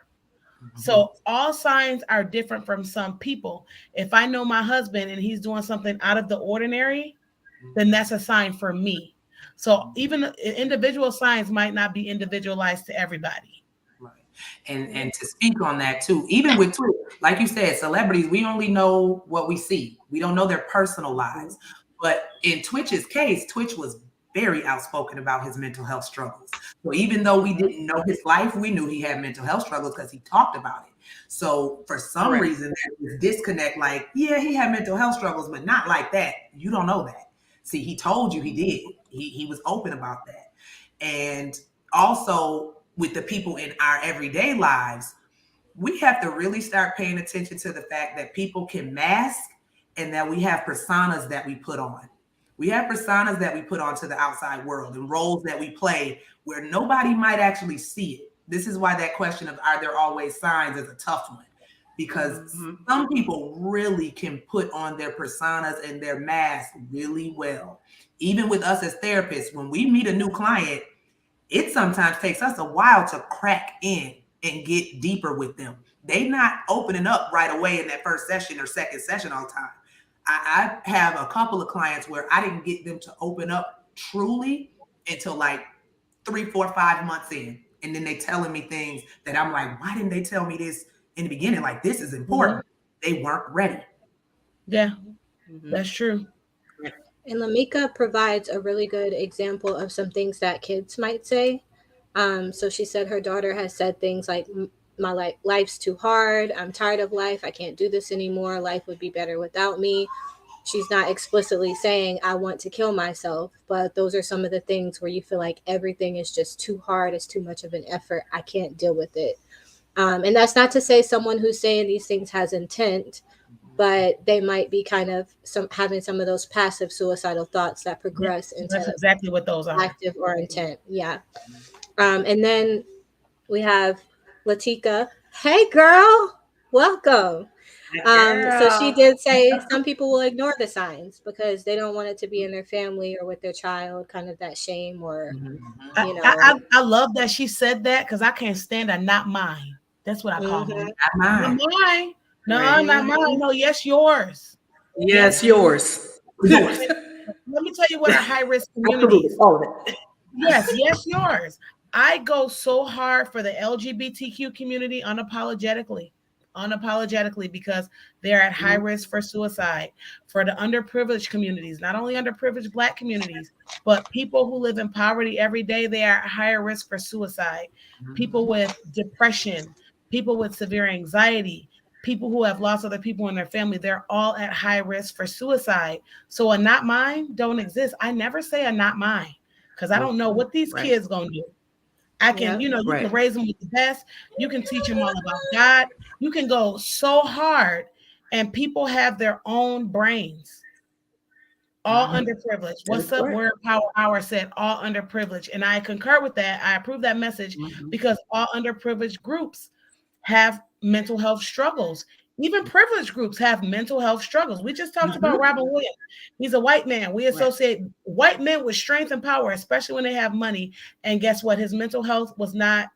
mhm. So all signs are different from some people. If I know my husband and he's doing something out of the ordinary, then that's a sign for me. So even individual signs might not be individualized to everybody. Right. And to speak on that too, even with Twitter, like you said, celebrities, we only know what we see. We don't know their personal lives. But in Twitch's case, Twitch was very outspoken about his mental health struggles. So even though we didn't know his life, we knew he had mental health struggles because he talked about it. So for some Correct. reason, there's this disconnect, like, yeah, he had mental health struggles, but not like that. You don't know that. See, he told you he did. He was open about that. And also with the people in our everyday lives, we have to really start paying attention to the fact that people can mask and that we have personas that we put on. We have personas that we put on to the outside world and roles that we play where nobody might actually see it. This is why that question of are there always signs is a tough one because Mm-hmm. some people really can put on their personas and their mask really well. Even with us as therapists, when we meet a new client, it sometimes takes us a while to crack in and get deeper with them. They not opening up right away in that first session or second session all the time. I have a couple of clients where I didn't get them to open up truly until like 3, 4, 5 months in. And then they telling me things that I'm like, why didn't they tell me this in the beginning? Like, this is Mhm. important. They weren't ready. Yeah, Mm-hmm. that's true. And Lamika provides a really good example of some things that kids might say. So she said her daughter has said things like, "My life's too hard. I'm tired of life. I can't do this anymore. Life would be better without me." she's not explicitly saying I want to kill myself, but those are some of the things where you feel like everything is just too hard, it's too much of an effort, I can't deal with it. And that's not to say someone who's saying these things has intent, but they might be kind of having some of those passive suicidal thoughts that progress into That's exactly what those are. active or intent. Yeah. And then we have Latika. Hey girl, welcome. So she did say some people will ignore the signs because they don't want it to be in their family or with their child, kind of that shame or, you know. I love that she said that because I can't stand a not mine. That's what I call them. Not mine. Not mine. No, Right. not mine. No, yes, yours. Yes, yours. Let me tell you what are high risk communities. All of it. Yes, yours. I go so hard for the LGBTQ community unapologetically, because they're at high risk for suicide. For the underprivileged communities, not only underprivileged Black communities, but people who live in poverty every day, they are at higher risk for suicide. People with depression, people with severe anxiety, people who have lost other people in their family, they're all at high risk for suicide. So a not mine don't exist. I never say a not mine because I don't know what these kids gonna do. I can, you can raise them with the best. You can teach them all about God. You can go so hard, and people have their own brains. All underprivileged. What's up? Word Power Hour said all underprivileged, and I concur with that. I approve that message because all underprivileged groups have mental health struggles. Even privileged groups have mental health struggles. We just talked about Robin Williams. He's a white man. We associate white men with strength and power, especially when they have money. And guess what? His mental health was not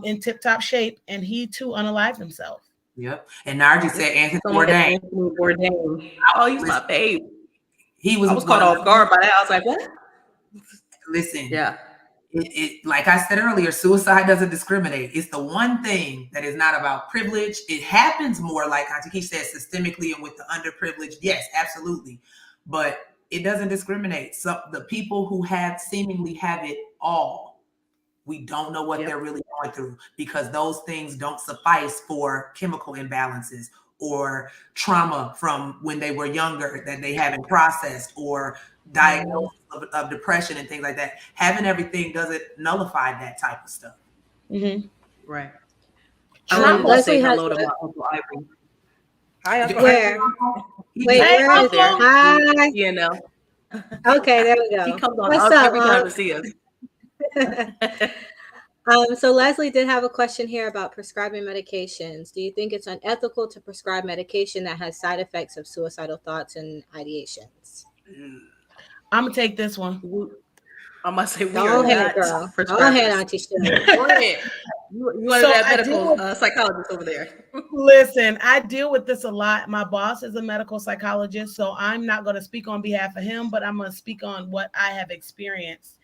in tip-top shape, and he too unalived himself. Yep. And Narji said Anthony Bourdain. Oh, he's my babe. He was. I was caught off guard by that. I was like, what? Listen. Yeah. It like I said earlier, suicide doesn't discriminate. It's the one thing that is not about privilege. It happens more, like Auntie Keisha said, systemically and with the underprivileged. Yes, absolutely. But it doesn't discriminate. So the people who seemingly have it all, we don't know what they're really going through because those things don't suffice for chemical imbalances or trauma from when they were younger that they haven't processed or diagnosis of depression and things like that. Having everything doesn't nullify that type of stuff. Right. I want to say hello to my Uncle Ivory. Hi, Uncle. Where? Wait, where is there? Hi. You know. Okay, there we go. He comes on every time to see us. So Leslie did have a question here about prescribing medications. Do you think it's unethical to prescribe medication that has side effects of suicidal thoughts and ideations? I'm gonna take this one. I'm gonna say go ahead, girl. Go ahead, Auntie Shirley. Go ahead. You are that medical psychologist over there. Listen, I deal with this a lot. My boss is a medical psychologist, so I'm not going to speak on behalf of him, but I'm going to speak on what I have experienced.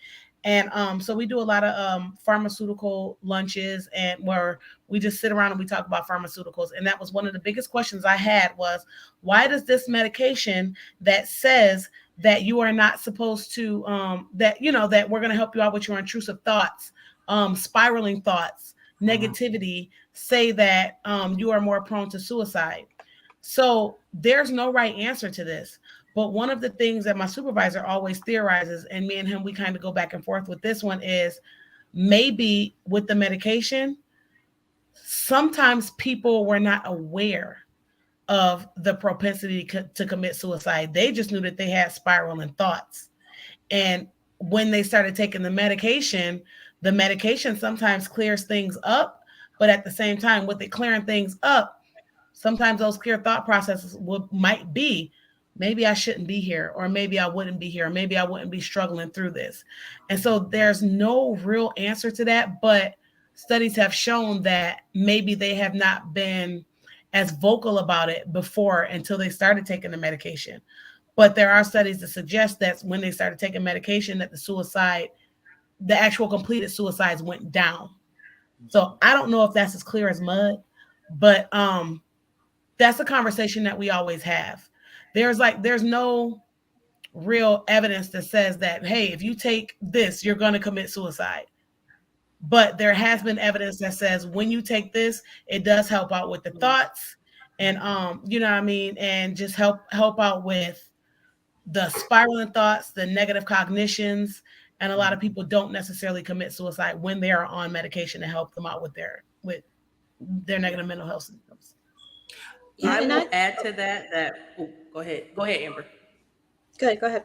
And so we do a lot of pharmaceutical lunches and where we just sit around and we talk about pharmaceuticals. And that was one of the biggest questions I had was, why does this medication that says that you are not supposed to, that we're going to help you out with your intrusive thoughts, spiraling thoughts, negativity, say that you are more prone to suicide? So there's no right answer to this. But one of the things that my supervisor always theorizes, and me and him, we kind of go back and forth with this one, is maybe with the medication, sometimes people were not aware of the propensity to commit suicide. They just knew that they had spiraling thoughts. And when they started taking the medication sometimes clears things up. But at the same time, with it clearing things up, sometimes those clear thought processes might be, maybe I shouldn't be here, or maybe I wouldn't be here, or maybe I wouldn't be struggling through this. And so there's no real answer to that, but studies have shown that maybe they have not been as vocal about it before until they started taking the medication. But there are studies that suggest that when they started taking medication, that the actual completed suicides went down. So I don't know if that's as clear as mud, but that's a conversation that we always have. There's no real evidence that says that, hey, if you take this, you're going to commit suicide. But there has been evidence that says when you take this, it does help out with the thoughts. and you know what I mean, and just help out with the spiraling thoughts, the negative cognitions, and a lot of people don't necessarily commit suicide when they are on medication to help them out with their negative mental health symptoms. Yeah, I and will add to that oh, go ahead, Amber. good. Go ahead.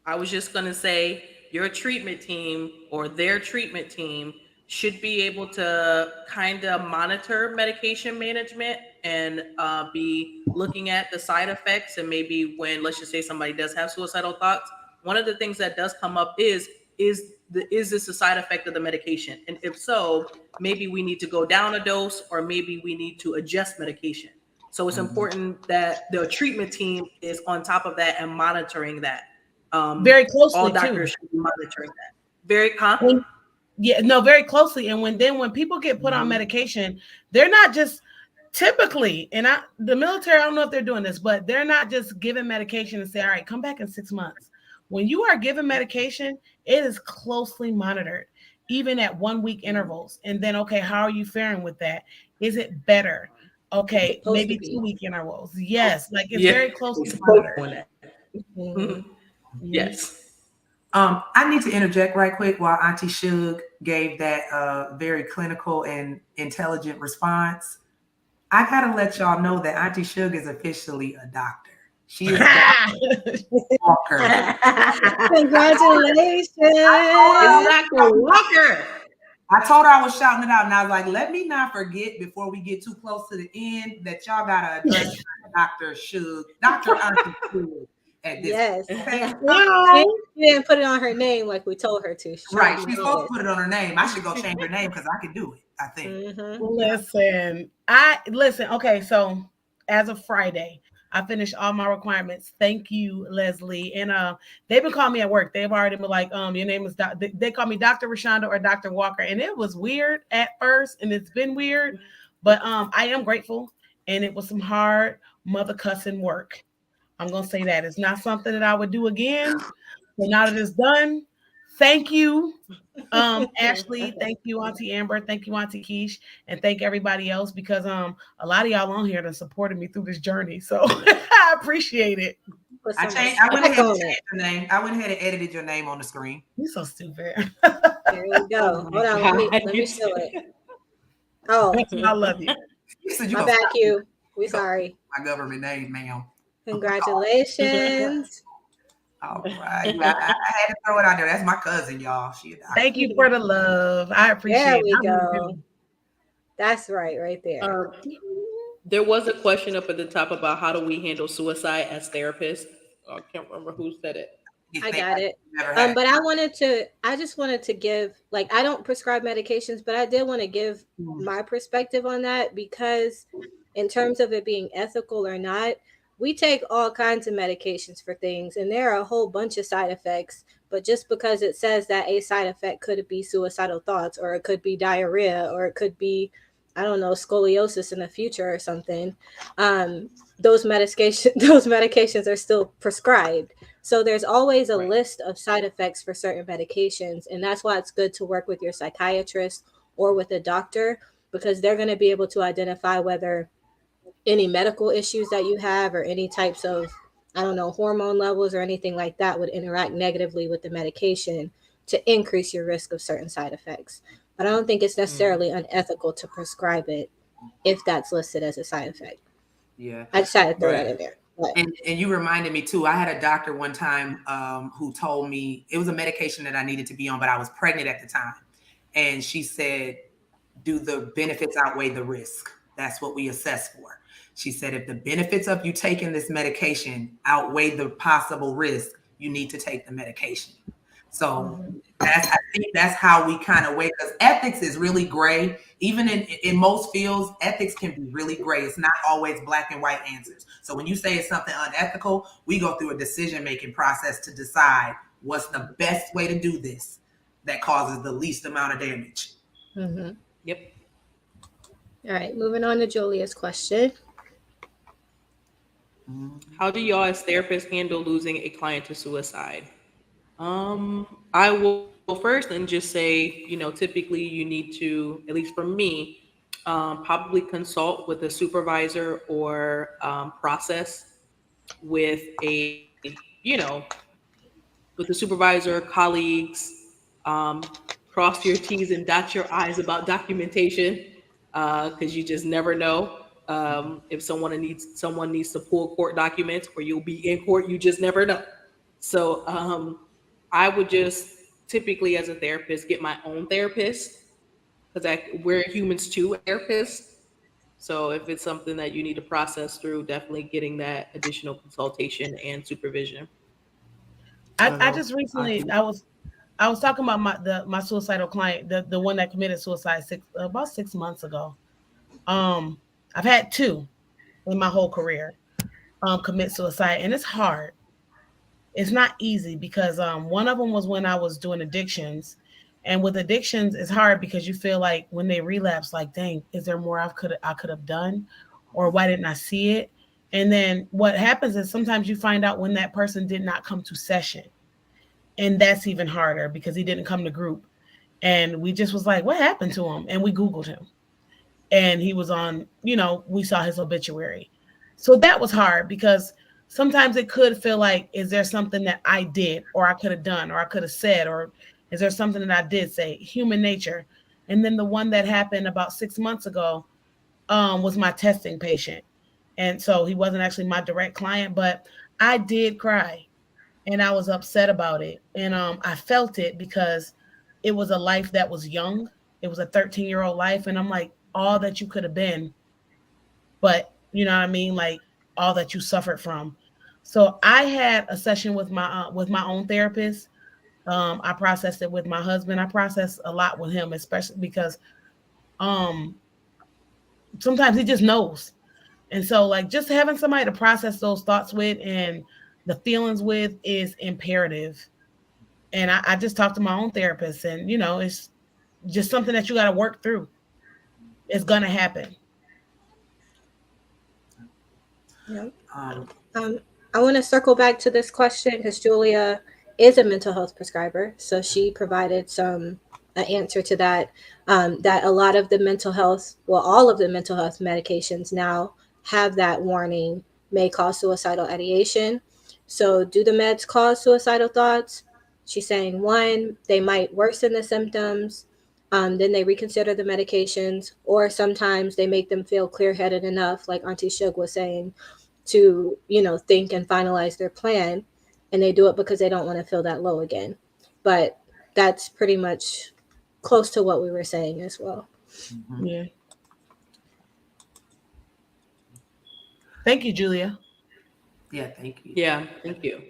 I was just going to say your treatment team or their treatment team should be able to kind of monitor medication management and be looking at the side effects. And maybe when, let's just say, somebody does have suicidal thoughts, one of the things that does come up is this a side effect of the medication? And if so, maybe we need to go down a dose, or maybe we need to adjust medication. So it's important that the treatment team is on top of that and monitoring that. Very All closely too. doctors should be monitoring that. Very, huh? Yeah, no, very closely. And when people get put on medication, they're not just typically, and the military, I don't know if they're doing this, but they're not just giving medication and say, all right, come back in 6 months. When you are given medication, it is closely monitored, even at 1 week intervals. And then, okay, how are you faring with that? Is it better? It's Okay, supposed to maybe be. 2 week intervals. Yes, like it's Yeah, very closely it's supposed monitored. on that. Mhm. Yes. I need to interject right quick while Auntie Shug gave that very clinical and intelligent response. I gotta let y'all know that Auntie Shug is officially a doctor. She is Dr. Walker. Congratulations. It's Dr. Walker. I told her I was shouting it out, and I was like, let me not forget before we get too close to the end that y'all gotta address Dr. Shug, Dr. Auntie Shug at this. Yes. Okay? She didn't put it on her name like we told her to. Right. She's supposed to put it on her name. I should go change her name because I can do it, I think. Listen. Okay, so as of Friday, I finished all my requirements. Thank you, Leslie. And they've been calling me at work. They've already been like, your name is they call me Dr. Rashonda or Dr. Walker. And it was weird at first, and it's been weird, but I am grateful. And it was some hard mother cussing work. I'm gonna say that. It's not something that I would do again. So now that it's done, thank you. Ashley, thank you, Auntie Amber, thank you, Auntie Keish, and thank everybody else, because a lot of y'all on here that supported me through this journey. So I appreciate it. I went ahead and changed your name. I went ahead and edited your name on the screen. You're so stupid. There we go. Hold on, let me show it. Oh, I love you. My bad, Q. We sorry. My government name, ma'am. Congratulations. All right. I had to throw it out there. That's my cousin, y'all. Thank you for the love. I appreciate it. There we go. That's right there. There was a question up at the top about how do we handle suicide as therapists. I can't remember who said it. I got it. But I just wanted to give, like, I don't prescribe medications, but I did want to give my perspective on that, because in terms of it being ethical or not, we take all kinds of medications for things, and there are a whole bunch of side effects. But just because it says that a side effect could be suicidal thoughts, or it could be diarrhea, or it could be, I don't know, scoliosis in the future or something, those medications are still prescribed. So there's always a list of side effects for certain medications, and that's why it's good to work with your psychiatrist or with a doctor, because they're going to be able to identify whether any medical issues that you have, or any types of, I don't know, hormone levels or anything like that would interact negatively with the medication to increase your risk of certain side effects. But I don't think it's necessarily unethical to prescribe it if that's listed as a side effect. Yeah. I decided to throw that in there. And you reminded me too, I had a doctor one time who told me it was a medication that I needed to be on, but I was pregnant at the time. And she said, do the benefits outweigh the risk? That's what we assess for. She said, if the benefits of you taking this medication outweigh the possible risk, you need to take the medication. So I think that's how we kind of weigh, because ethics is really gray. Even in most fields, ethics can be really gray. It's not always black and white answers. So when you say it's something unethical, we go through a decision-making process to decide what's the best way to do this that causes the least amount of damage. Yep. All right, moving on to Julia's question. How do y'all as therapists handle losing a client to suicide? I will go first and just say, typically you need to, at least for me, Probably consult with a supervisor or process with with the supervisor, colleagues. Cross your T's and dot your I's about documentation, because you just never know if someone needs to pull court documents, or you'll be in court. You just never know. So I would just typically, as a therapist, get my own therapist, because we're humans too, as therapists. So if it's something that you need to process through, definitely getting that additional consultation and supervision. I don't I know. just recently I was talking about my suicidal client, the one that committed suicide about 6 months ago. Um, I've had two in my whole career commit suicide, and it's hard. It's not easy because one of them was when I was doing addictions, and with addictions, it's hard because you feel like when they relapse, like, dang, is there more I could have done, or why didn't I see it? And then what happens is sometimes you find out when that person did not come to session, and that's even harder because he didn't come to group, and we just was like, what happened to him? And we Googled him, and he was on, we saw his obituary. So that was hard because sometimes it could feel like, is there something that I did or I could have done or I could have said, or is there something that I did say? Human nature. And then the one that happened about 6 months ago was my testing patient. And so he wasn't actually my direct client, but I did cry and I was upset about it. And I felt it because it was a life that was young. It was a 13-year-old life. And I'm like, all that you could have been, but you know what I mean? Like all that you suffered from. So I had a session with my own therapist. I processed it with my husband. I processed a lot with him, especially because um, sometimes he just knows. And so, like, just having somebody to process those thoughts with and the feelings with is imperative. And I just talked to my own therapist, and it's just something that you got to work through. It's gonna happen. Yeah. Um, Um, I want to circle back to this question because Julia is a mental health prescriber, so she provided an answer to that. That a lot of the mental health, well, all of the mental health medications now have that warning may cause suicidal ideation. So, do the meds cause suicidal thoughts? She's saying one, they might worsen the symptoms. Then they reconsider the medications, or sometimes they make them feel clear headed enough, like Auntie Shug was saying, to think and finalize their plan, and they do it because they don't want to feel that low again. But that's pretty much close to what we were saying as well. mhm. Yeah. Thank you, Julia. Yeah, thank you. Yeah, thank you.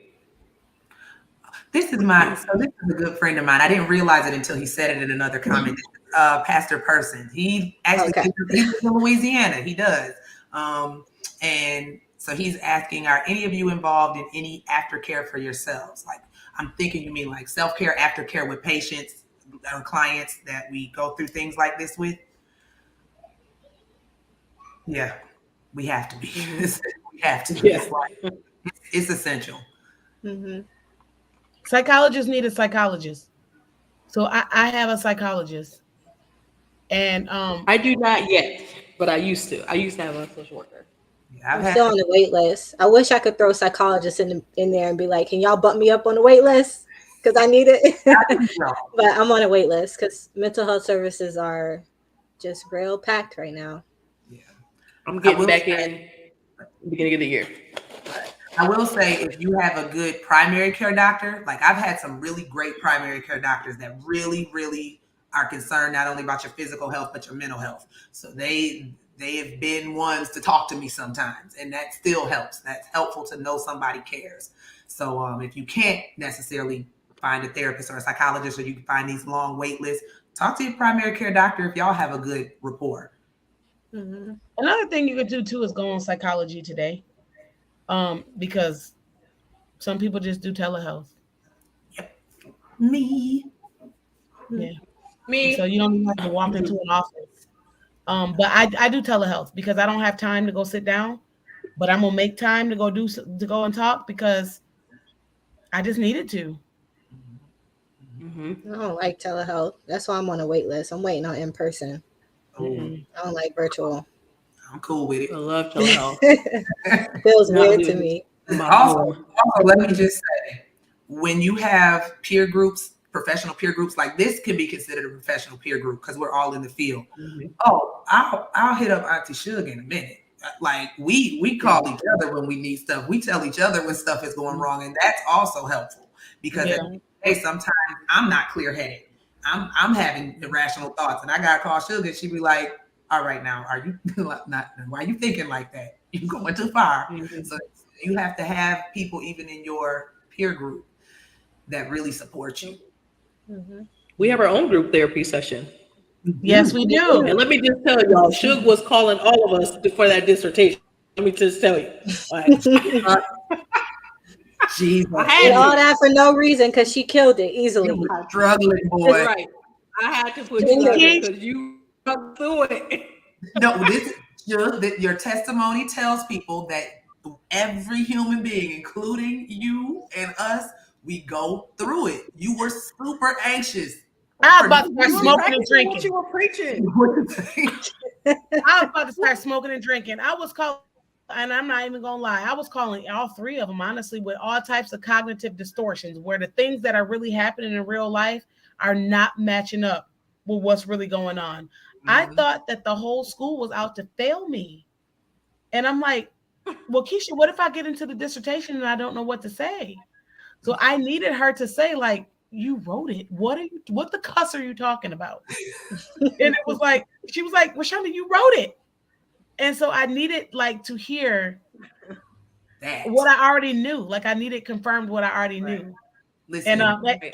This is a good friend of mine. I didn't realize it until he said it in another comment. Pastor Person. He actually Okay. he lives in Louisiana. He does. And so he's asking, are any of you involved in any aftercare for yourselves? Like, I'm thinking you mean like self-care, aftercare with patients or clients that we go through things like this with. Yeah, we have to be. Hmm. We have to. Yeah. It's like it's essential. Mm-hmm. Psychologists need a psychologist. So I have a psychologist. And I do not yet, but I used to. I used to have a social worker. Yeah, I've I'm had still on the wait list. I wish I could throw psychologists in there and be like, can y'all bump me up on the wait list? Because I need it. But I'm on a wait list because mental health services are just real packed right now. yeah. I'm I getting will back say, in beginning of the year. I will say, if you have a good primary care doctor, like I've had some really great primary care doctors that really, really are concerned not only about your physical health but your mental health. So they have been ones to talk to me sometimes, and that still helps. That's helpful to know somebody cares. So if you can't necessarily find a therapist or a psychologist, or you can find these long wait lists, talk to your primary care doctor if y'all have a good rapport. Mm-hmm. another thing you could do too is go on Psychology Today. Because some people just do telehealth. Yep. Me. Yeah. And so Me. you don't even have to walk into an office. But I do telehealth because I don't have time to go sit down, but I'm gonna make time to go and talk because I just needed to. Hmm. I don't like telehealth. That's why I'm on a wait list. I'm waiting on in person. Ooh, I don't like virtual. I'm cool with I it. love telehealth. Feels Not weird to leaving me. my Also, home. let me just say, when you have peer groups, professional peer groups, like this can be considered a professional peer group because we're all in the field. Mhm. Oh, I'll hit up Auntie Suge in a minute. Like we call each other when we need stuff. We tell each other when stuff is going wrong, and that's also helpful because at Yeah. the end of the day, sometimes I'm not clear headed. I'm having irrational thoughts, and I gotta call Suge, and she be like, "All right, now are you not? Why are you thinking like that? You going too far." Mhm. So you have to have people even in your peer group that really support you. Mm-hmm. We have our own group therapy session. Yes, we do. And let me just tell y'all, Suge was calling all of us for that dissertation. Let me just tell you. Like, Jesus, I And had all to. that for no reason because she killed it easily. you were struggling, boy. Right. I had to put Just you out there Keish, because you got through it. No, your testimony tells people that every human being, including you and us, we go through it. You were super anxious I was for about to start You were smoking and practicing what drinking. you were preaching. I was about to start smoking and drinking. I was calling, and I'm not even gonna lie, I was calling all three of them honestly with all types of cognitive distortions, where the things that are really happening in real life are not matching up with what's really going on. I Mhm. thought that the whole school was out to fail me, and I'm like, well, Keisha, what if I get into the dissertation and I don't know what to say? So I needed her to say, like, you wrote it. What the cuss are you talking about? And it was like, she was like, Rashonda, you wrote it. And so I needed like to hear That. what I already knew. Like I needed confirmed what I already Right. knew. And Listen,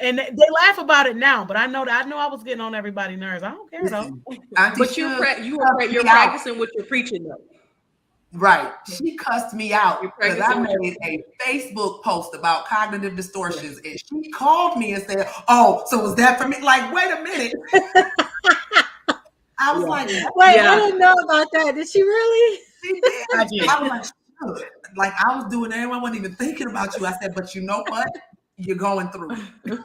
and they laugh about it now, but I know I was getting on everybody's nerves. I don't care though. listen. Auntie But Suge cussed you're me out. practicing what you're preaching though. Right. She cussed me out You're because I practicing what you're made preaching. a Facebook post about cognitive distortions and she called me and said, "Oh, so was that for me?" Like, wait a minute. I was Yeah. like, "What?" Wait, I Yeah. didn't know about that. Did she really? She did. I did. I was like, "Sure." Like I was doing everyone wasn't even thinking about you. I said, but you know what? You're going through it.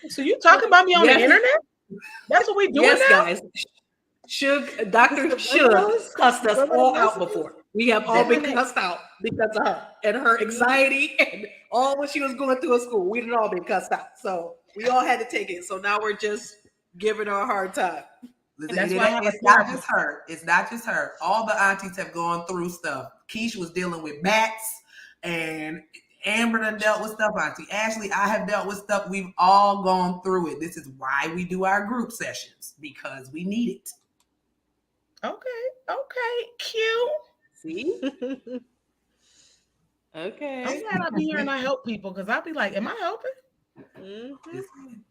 So you talking about me on the Yes. internet? That's what we doing Yes, now? guys. Dr. Subliminals? Suge cussed us all out Subliminals? before. We have all been Different. cussed out because of her and her anxiety and all what she was going through at school. We'd all been cussed out. So we all had to take it. So now we're just giving her a hard time. Listen, That's why I have a it's not therapist. just her. It's not just her. All the aunties have gone through stuff. Keisha was dealing with bats, and Amber done dealt with stuff. Auntie Ashley, I have dealt with stuff. We've all gone through it. This is why we do our group sessions because we need it. Okay, cute. See? I'm Okay. glad I be here and I help people because I'll be like, am I helping? Mhm. Listen,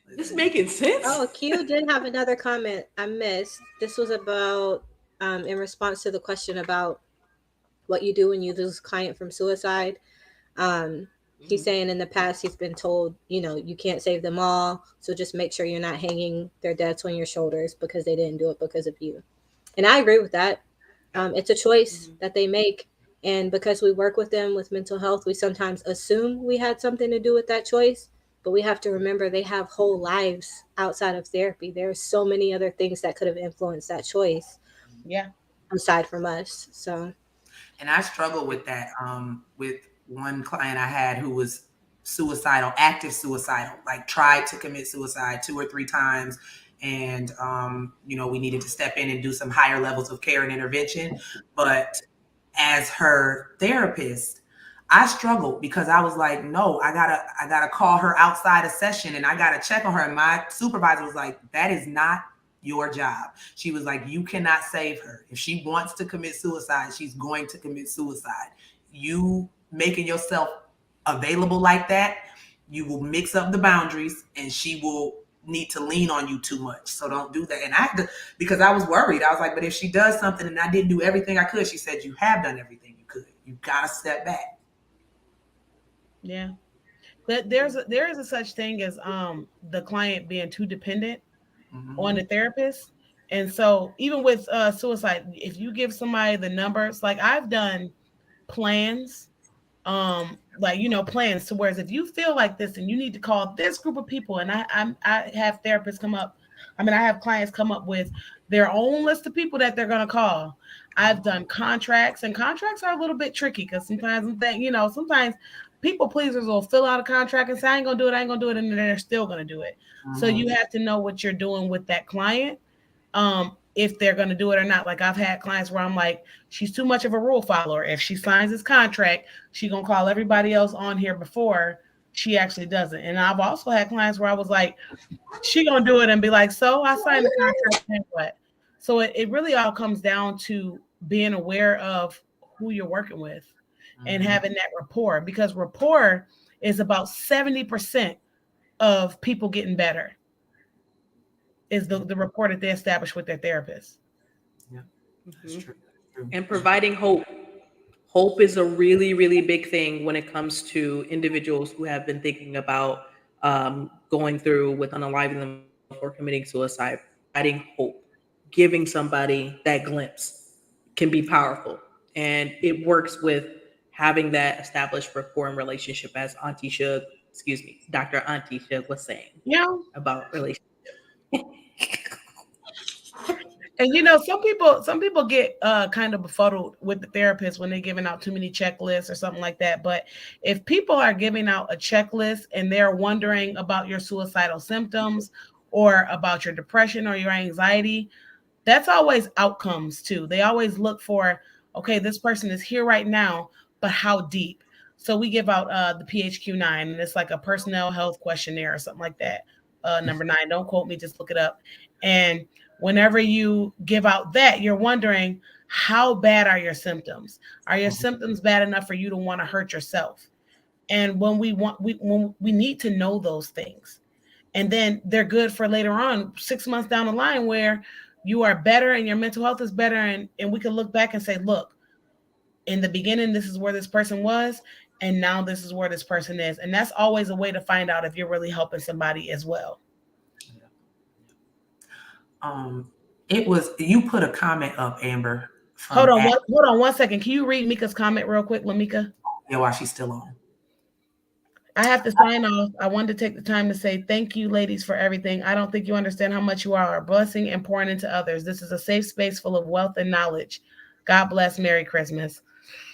This making sense? Oh, Q did have another comment I missed. This was about in response to the question about what you do when you lose a client from suicide. He's saying in the past he's been told, you can't save them all, so just make sure you're not hanging their deaths on your shoulders because they didn't do it because of you. And I agree with that. It's a choice that they make, and because we work with them with mental health, we sometimes assume we had something to do with that choice, but we have to remember they have whole lives outside of therapy. There are so many other things that could have influenced that choice Yeah. aside from us. So and I struggle with that. With one client I had who was suicidal, active suicidal, like tried to commit suicide 2 or 3 times. And, we needed to step in and do some higher levels of care and intervention. But as her therapist, I struggled because I was like, no, I gotta call her outside a session and I gotta check on her. And my supervisor was like, that is not your job. She was like, you cannot save her. If she wants to commit suicide, she's going to commit suicide. You making yourself available like that, you will mix up the boundaries and she will need to lean on you too much. So don't do that. And I had to, because I was worried. I was like, but if she does something and I didn't do everything I could, she said, you have done everything you could. You gotta step back. Yeah. But there is a such thing as the client being too dependent on Mm-hmm. the therapist. And so even with suicide, if you give somebody the numbers, like I've done plans like, you know, plans to whereas if you feel like this and you need to call this group of people, and I have therapists come up, I mean, I have clients come up with their own list of people that they're gonna call. I've done contracts, and contracts are a little bit tricky because sometimes you know, sometimes people pleasers will fill out a contract and say, I ain't gonna do it, I ain't gonna do it, and then they're still gonna do it. So you have to know what you're doing with that client, if they're going to do it or not. Like I've had clients where I'm like, she's too much of a rule follower. If she signs this contract, she going to call everybody else on here before she actually does it. And I've also had clients where I was like, she going to do it and be like, so I signed the contract and what? So it really all comes down to being aware of who you're working with and having that rapport, because rapport is about 70% of people getting better is the rapport that they establish with their therapist. Yeah, that's true. And providing hope. Hope is a really, really big thing when it comes to individuals who have been thinking about going through with unaliving themselves or committing suicide. Providing hope, giving somebody that glimpse can be powerful. And it works with having that established rapport and relationship, as Auntie Shug, excuse me, Dr. Auntie Shug was saying Yeah. about relationship. And you know, some people get kind of befuddled with the therapist when they're giving out too many checklists or something like that. But if people are giving out a checklist and they're wondering about your suicidal symptoms or about your depression or your anxiety, that's always outcomes too. They always look for, okay, this person is here right now, but how deep? So we give out the PHQ-9, and it's like a personnel health questionnaire or something like that. Number 9, don't quote me, just look it up. And whenever you give out that, you're wondering, how bad are your symptoms? Are your symptoms bad enough for you to want to hurt yourself? And when we need to know those things, and then they're good for later on, 6 months down the line, where you are better and your mental health is better, and we can look back and say, look, in the beginning, this is where this person was, and now this is where this person is. And that's always a way to find out if you're really helping somebody as well. It was, you put a comment up, Amber. Hold on 1 second. Can you read Mika's comment real quick, Lamika? Yeah, while she's still on. I have to sign off. I wanted to take the time to say thank you, ladies, for everything. I don't think you understand how much you are a blessing and pouring into others. This is a safe space full of wealth and knowledge. God bless. Merry Christmas.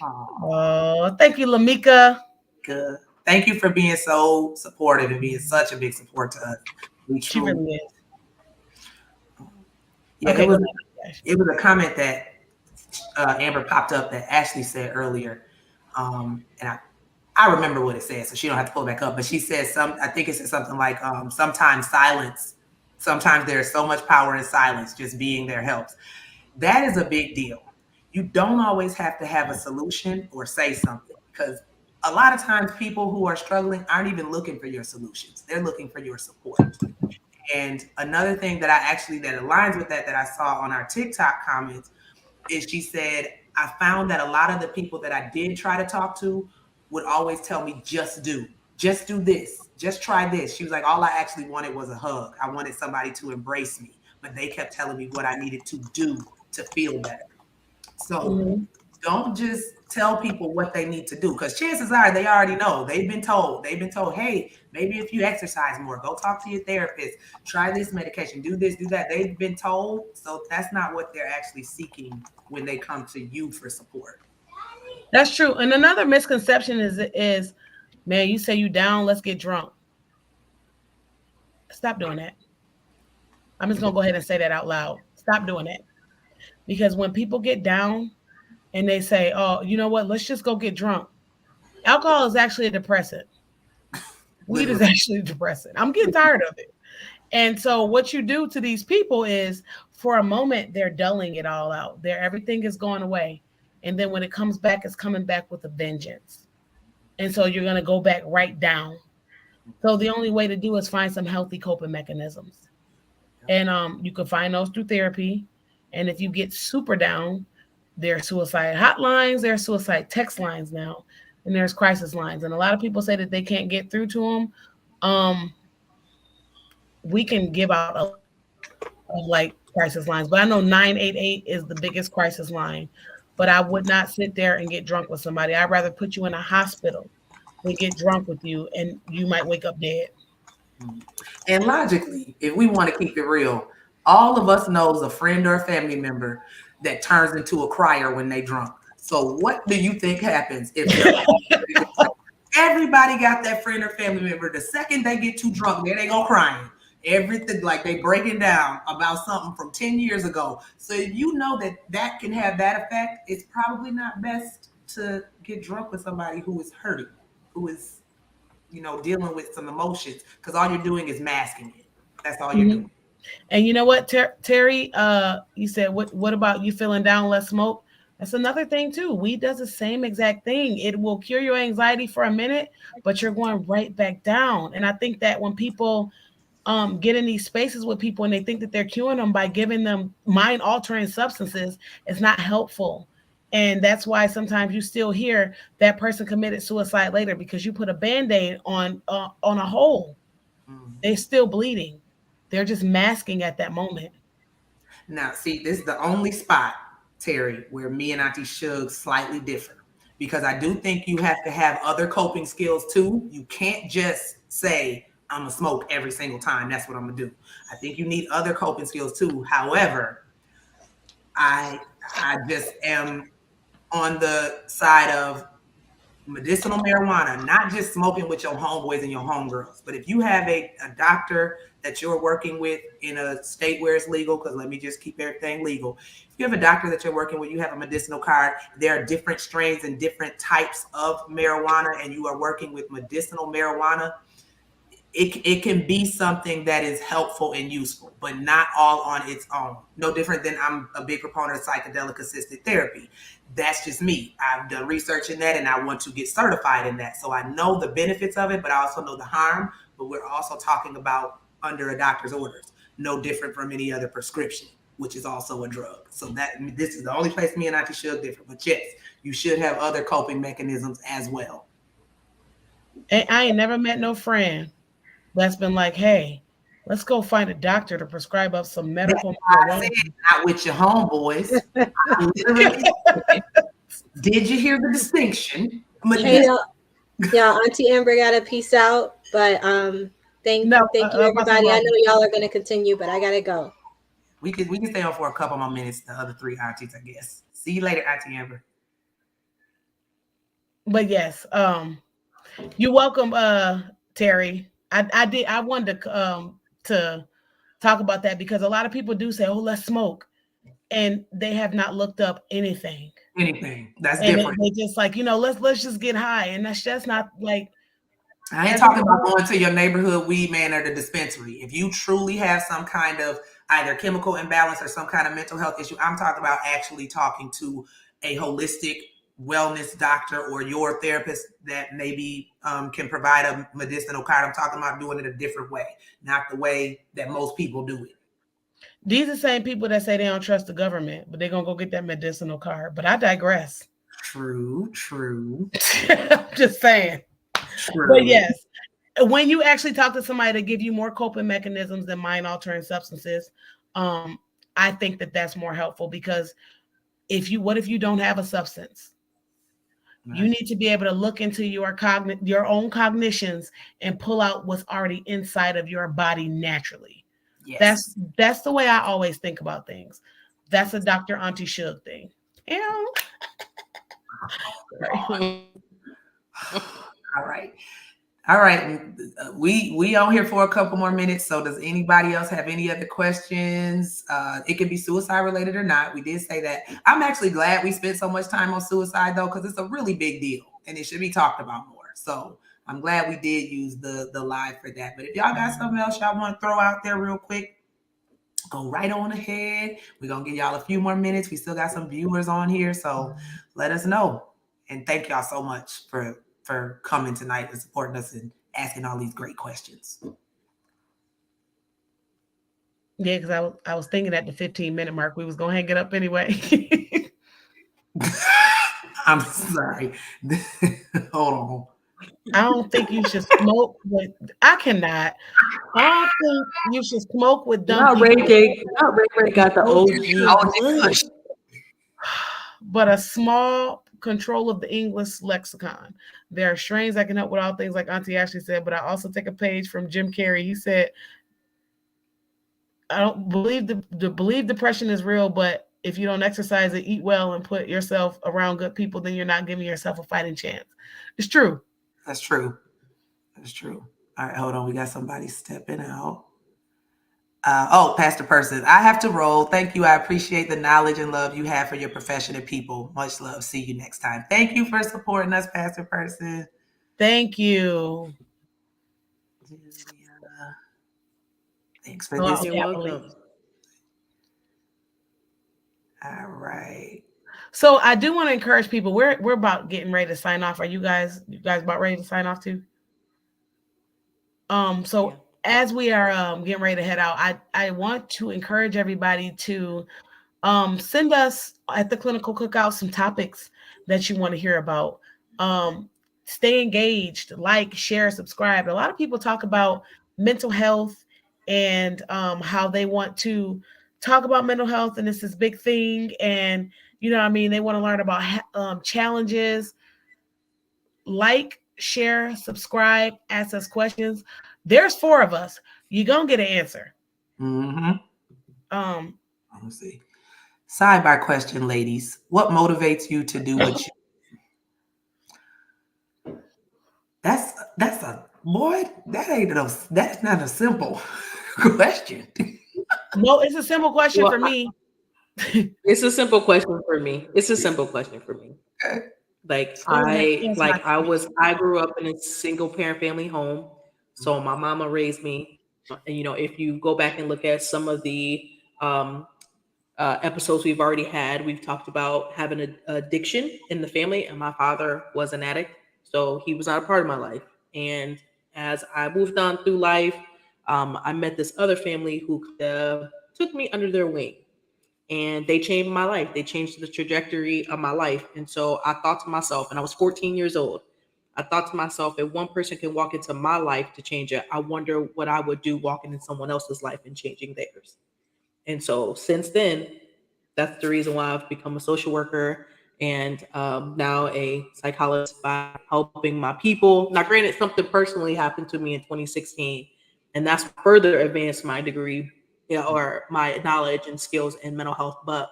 Oh, thank you, Lamika. Good. Thank you for being so supportive and being such a big support to us. She really is. Yeah, okay, it was a comment that Amber popped up that Ashley said earlier. And I remember what it said, so she don't have to pull it back up. But she said I think it said something like, sometimes there's so much power in silence, just being there helps. That is a big deal. You don't always have to have a solution or say something, because a lot of times people who are struggling aren't even looking for your solutions. They're looking for your support. And another thing that that aligns with that I saw on our TikTok comments is she said, I found that a lot of the people that I did try to talk to would always tell me, just do this, just try this. She was like, all I actually wanted was a hug. I wanted somebody to embrace me, but they kept telling me what I needed to do to feel better. So don't just tell people what they need to do, because chances are they already know. They've been told, hey, maybe if you exercise more, go talk to your therapist, try this medication, do this, do that. They've been told. So that's not what they're actually seeking when they come to you for support. That's true. And another misconception is, man, you say you down, let's get drunk. Stop doing that. I'm just going to go ahead and say that out loud. Stop doing that. Because when people get down and they say, oh, you know what, let's just go get drunk. Alcohol is actually a depressant. Weed is actually a depressant. I'm getting tired of it. And so what you do to these people is, for a moment, they're dulling it all out. Everything is going away. And then when it comes back, it's coming back with a vengeance. And so you're going to go back right down. So the only way to do is find some healthy coping mechanisms. And you can find those through therapy. And if you get super down, there are suicide hotlines, there are suicide text lines now, and there's crisis lines. And a lot of people say that they can't get through to them. We can give out a of like crisis lines, but I know 988 is the biggest crisis line. but I would not sit there and get drunk with somebody. I'd rather put you in a hospital than get drunk with you, and you might wake up dead. And logically, if we want to keep it real, all of us knows a friend or a family member that turns into a crier when they drunk. So what do you think happens if they're everybody got that friend or family member? The second they get too drunk, there they go crying. Everything like they breaking down about something from 10 years ago. So if you know that that can have that effect, it's probably not best to get drunk with somebody who is hurting, who is dealing with some emotions, because all you're doing is masking it. That's all you're doing. And you know what, Terry? You said, what about you feeling down? Let's smoke. That's another thing too. Weed does the same exact thing. It will cure your anxiety for a minute, but you're going right back down. And I think that when people get in these spaces with people and they think that they're curing them by giving them mind altering substances, it's not helpful. And that's why sometimes you still hear that person committed suicide later, because you put a band-aid on a hole. They're still bleeding. They're just masking at that moment. Now, see, this is the only spot, Terry, where me and Auntie Shug slightly differ, because I do think you have to have other coping skills too. You can't just say, I'm gonna smoke every single time. That's what I'm gonna do. I think you need other coping skills too. However, I just am on the side of medicinal marijuana, not just smoking with your homeboys and your homegirls. But if you have a doctor that you're working with in a state where it's legal, because let me just keep everything legal. If you have a doctor that you're working with, you have a medicinal card, there are different strains and different types of marijuana, and you are working with medicinal marijuana, it can be something that is helpful and useful, but not all on its own. No different than I'm a big proponent of psychedelic assisted therapy. That's just me. I've done research in that and I want to get certified in that. So I know the benefits of it, but I also know the harm. But we're also talking about under a doctor's orders, no different from any other prescription, which is also a drug. So this is the only place me and Auntie should differ. But yes, you should have other coping mechanisms as well. And I ain't never met no friend that's been like, hey, let's go find a doctor to prescribe us some medical marijuana. Not with your homeboys. Did you hear the distinction? Hey, yeah, Auntie Amber got to peace out, but thank you everybody. I know y'all are going to continue, but I got to go. We can stay on for a couple more minutes. The other three aunties, I guess. See you later, Auntie Amber. But yes, you're welcome, Terry. I wanted to talk about that because a lot of people do say, "Oh, let's smoke," and they have not looked up anything. That's different. They just like, let's just get high, and that's just not like. I ain't talking about going to your neighborhood weed man or the dispensary. If you truly have some kind of either chemical imbalance or some kind of mental health issue, I'm talking about actually talking to a holistic wellness doctor or your therapist that maybe can provide a medicinal card. I'm talking about doing it a different way, not the way that most people do it. These are the same people that say they don't trust the government, but they're going to go get that medicinal card. But I digress. True. I'm just saying. True. But yes, when you actually talk to somebody to give you more coping mechanisms than mind-altering substances, I think that that's more helpful because what if you don't have a substance? Right. You need to be able to look into your own cognitions and pull out what's already inside of your body naturally. Yes. That's the way I always think about things. That's a Dr. Auntie Shug thing. All right. We on here for a couple more minutes. So does anybody else have any other questions? It can be suicide related or not. We did say that. I'm actually glad we spent so much time on suicide though, because it's a really big deal and it should be talked about more. So I'm glad we did use the live for that. But if y'all got something else y'all want to throw out there real quick, go right on ahead. We're going to give y'all a few more minutes. We still got some viewers on here. So let us know. And thank y'all so much for coming tonight and supporting us and asking all these great questions. Yeah, because I was thinking at the 15-minute mark, we was going to hang it up anyway. I'm sorry. Hold on. I don't think you should smoke with. I cannot. I don't think you should smoke with dumb people. Ray got the OG. but a small control of the English lexicon. There are strains that can help with all things like Auntie Ashley said, but I also take a page from Jim Carrey. He said, I don't believe believe depression is real, but if you don't exercise and eat well and put yourself around good people, then you're not giving yourself a fighting chance. It's true. That's true. That's true. All right, hold on. We got somebody stepping out. Pastor Person, I have to roll. Thank you. I appreciate the knowledge and love you have for your profession and people. Much love. See you next time. Thank you for supporting us, Pastor Person. Thank you. Thanks for this. You're welcome. All right. So I do want to encourage people. We're about getting ready to sign off. Are you guys about ready to sign off too? As we are getting ready to head out, I want to encourage everybody to send us at the Clinical Cookout some topics that you want to hear about. Stay engaged, like, share, subscribe. A lot of people talk about mental health and how they want to talk about mental health, and it's this big thing. And you know what I mean? They want to learn about challenges. Like, share, subscribe, ask us questions. There's 4 of us. You're going to get an answer. Let's see. Sidebar question, ladies. What motivates you to do what you do? That's a boy. That's not a simple question. No, it's a simple question for me. It's a simple question for me. Okay. Like I grew up in a single parent family home. So my mama raised me. And you know, if you go back and look at some of the episodes we've already had, we've talked about having an addiction in the family, and my father was an addict, so he was not a part of my life. And as I moved on through life, I met this other family who took me under their wing, and they changed my life. They changed the trajectory of my life. And so I thought to myself, and I was 14 years old, I thought to myself, if one person can walk into my life to change it, I wonder what I would do walking in someone else's life and changing theirs. And so since then, that's the reason why I've become a social worker and now a psychologist by helping my people. Now, granted, something personally happened to me in 2016, and that's further advanced my degree or my knowledge and skills in mental health. But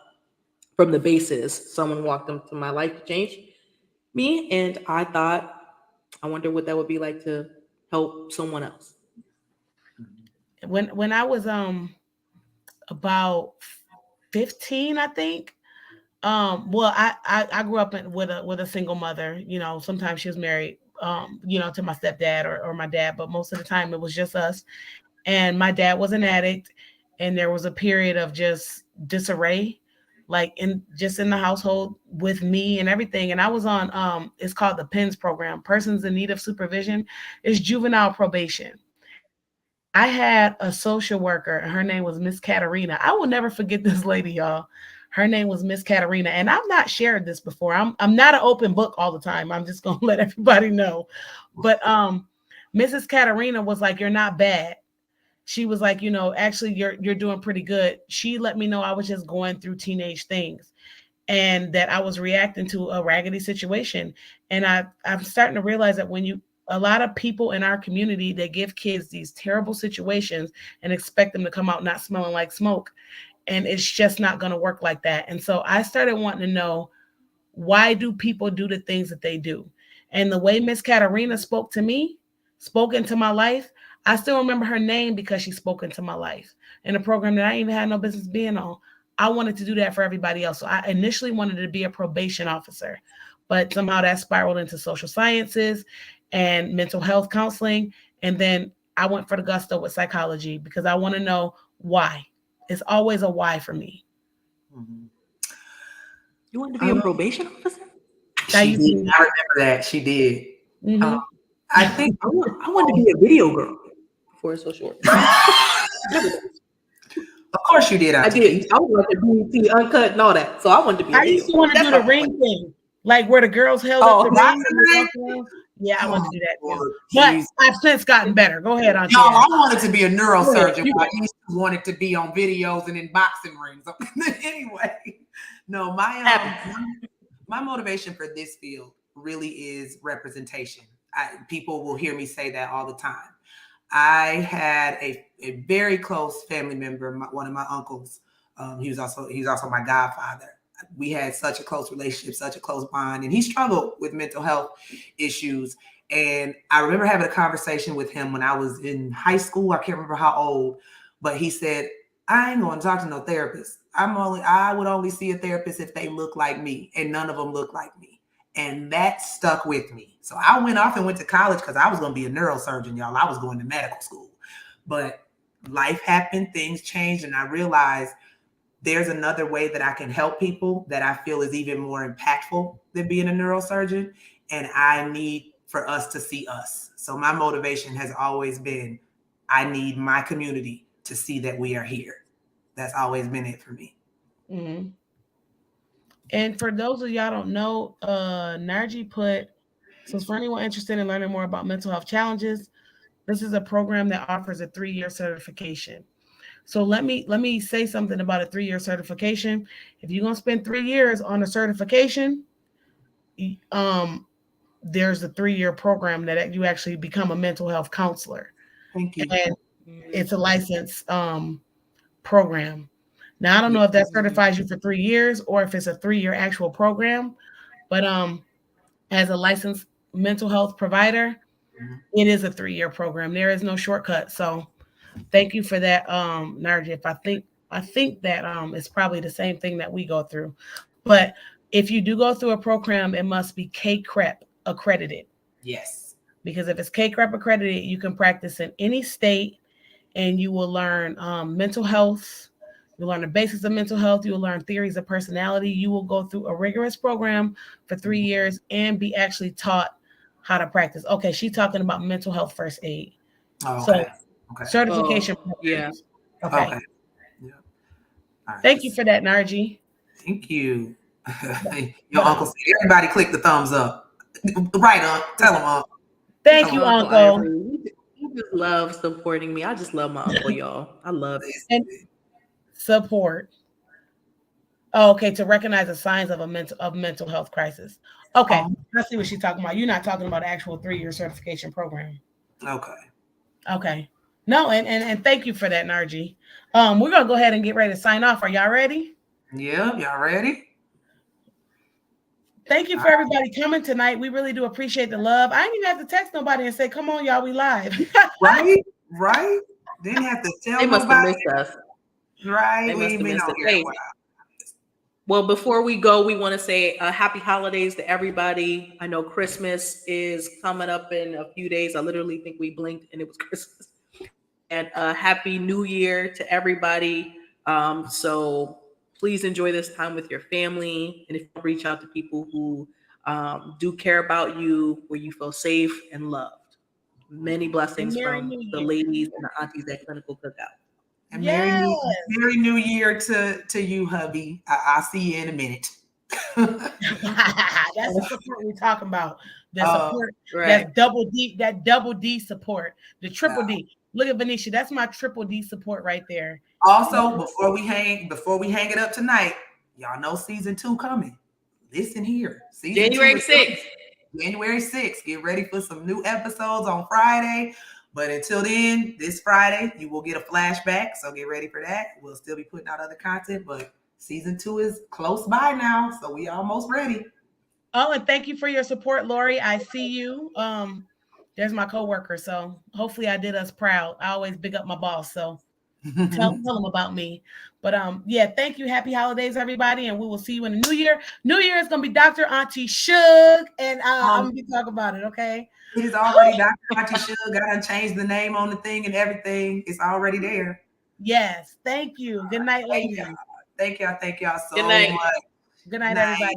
from the basis, someone walked into my life to change me, and I thought, I wonder what that would be like to help someone else. When I was about 15, I think. Well, I grew up with a single mother. You know, sometimes she was married, to my stepdad or my dad, but most of the time it was just us. And my dad was an addict, and there was a period of just disarray, like in the household with me and everything. And I was on it's called the PINS program, Persons in Need of Supervision. It's juvenile probation. And I had a social worker, and her name was Miss Katarina. I will never forget this lady, y'all. Her name was Miss Katarina, and I've not shared this before. I'm not an open book all the time. I'm just gonna let everybody know. But Mrs. Katarina was like, "You're not bad." She was like, actually, you're doing pretty good. She let me know I was just going through teenage things, and that I was reacting to a raggedy situation. And I'm starting to realize that a lot of people in our community, they give kids these terrible situations and expect them to come out not smelling like smoke. And it's just not going to work like that. And so I started wanting to know, why do people do the things that they do? And the way Miss Katarina spoke into my life, I still remember her name because she spoke into my life in a program that I even had no business being on. I wanted to do that for everybody else. So I initially wanted to be a probation officer, but somehow that spiraled into social sciences and mental health counseling. And then I went for the gusto with psychology because I want to know why. It's always a why for me. You wanted to be a probation officer? She did. I remember that. She did. Mm-hmm. I think I wanted to be a video girl for a social worker. Of course you did. I did. I wanted to be uncut and all that. So I wanted to be. I used to want to do the ring thing, like where the girls held up the ring. Yeah, I want to do that too. But I've since gotten better. Go ahead, Auntie. Y'all, I wanted to be a neurosurgeon. I used to wanted to be on videos and in boxing rings. Anyway, no, my motivation for this field really is representation. People will hear me say that all the time. I had a very close family member, one of my uncles. He's also my godfather. We had such a close relationship, such a close bond, and he struggled with mental health issues. And I remember having a conversation with him when I was in high school. I can't remember how old, but he said, I ain't going to talk to no therapist. I would only see a therapist if they look like me, and none of them look like me. And that stuck with me. So I went off and went to college because I was going to be a neurosurgeon, y'all. I was going to medical school. But life happened, things changed, and I realized there's another way that I can help people that I feel is even more impactful than being a neurosurgeon. And I need for us to see us. So my motivation has always been, I need my community to see that we are here. That's always been it for me. Mm-hmm. And for those of y'all don't know, Narji put, so for anyone interested in learning more about mental health challenges, this is a program that offers a 3-year certification. So let me say something about a 3-year certification. If you're gonna spend 3 years on a certification, there's a 3-year program that you actually become a mental health counselor. Thank you. And it's a licensed program. Now, I don't know if that certifies you for 3 years or if it's a 3-year actual program, but as a licensed mental health provider, it is a 3-year program. There is no shortcut. So thank you for that, Narji. I think that it's probably the same thing that we go through. But if you do go through a program, it must be CACREP accredited. Yes. Because if it's CACREP accredited, you can practice in any state and you will learn mental health. You'll learn the basics of mental health. You'll learn theories of personality. You will go through a rigorous program for 3 years and be actually taught how to practice. Okay, she's talking about mental health first aid. Oh, so okay. Certification. Yeah. Okay. Yeah. Right. Thank you for that, Narji. Thank you. Your uncle said, everybody click the thumbs up. Right, Unc. Tell him, Unc. Thank you, Uncle. You just love supporting me. I just love my uncle, y'all. I love it. And support. Oh, okay, to recognize the signs of a mental health crisis. Okay, I see what she's talking about. You're not talking about an actual 3-year certification program. Okay. No, and thank you for that, Narji. We're gonna go ahead and get ready to sign off. Are y'all ready? Yeah, y'all ready? Thank you for everybody coming tonight. We really do appreciate the love. I didn't even have to text nobody and say, "Come on, y'all, we live." Right. Didn't have to tell they must nobody. Have missed us. Right. They We must ain't have been missed on us. here Hey. a while. Well, before we go, we want to say happy holidays to everybody. I know Christmas is coming up in a few days. I literally think we blinked and it was Christmas. And happy New Year to everybody. So please enjoy this time with your family. And if you reach out to people who do care about you, where you feel safe and loved. Many blessings from the ladies and the aunties at Clinical Cookout. And Merry New Year to you, hubby. I'll see you in a minute. That's the support we're talking about. The support, right. That double D support, the triple D. Look at Venetia. That's my triple D support right there. Also, before we hang it up tonight, y'all know season 2 coming. Listen here. January 6th. January 6th. Get ready for some new episodes on Friday. But until then, this Friday, you will get a flashback. So get ready for that. We'll still be putting out other content, but season 2 is close by now. So we almost ready. Oh, and thank you for your support, Lori. I see you. There's my coworker. So hopefully I did us proud. I always big up my boss. So tell them about me. But yeah, thank you. Happy holidays, everybody. And we will see you in the new year. New Year is gonna be Dr. Auntie Shug. And I'm gonna talk about it, okay? It is already Dr. Auntie Shug. Gotta change the name on the thing and everything. It's already there. Yes, thank you. Good night, ladies. Thank y'all so much. Good night, everybody.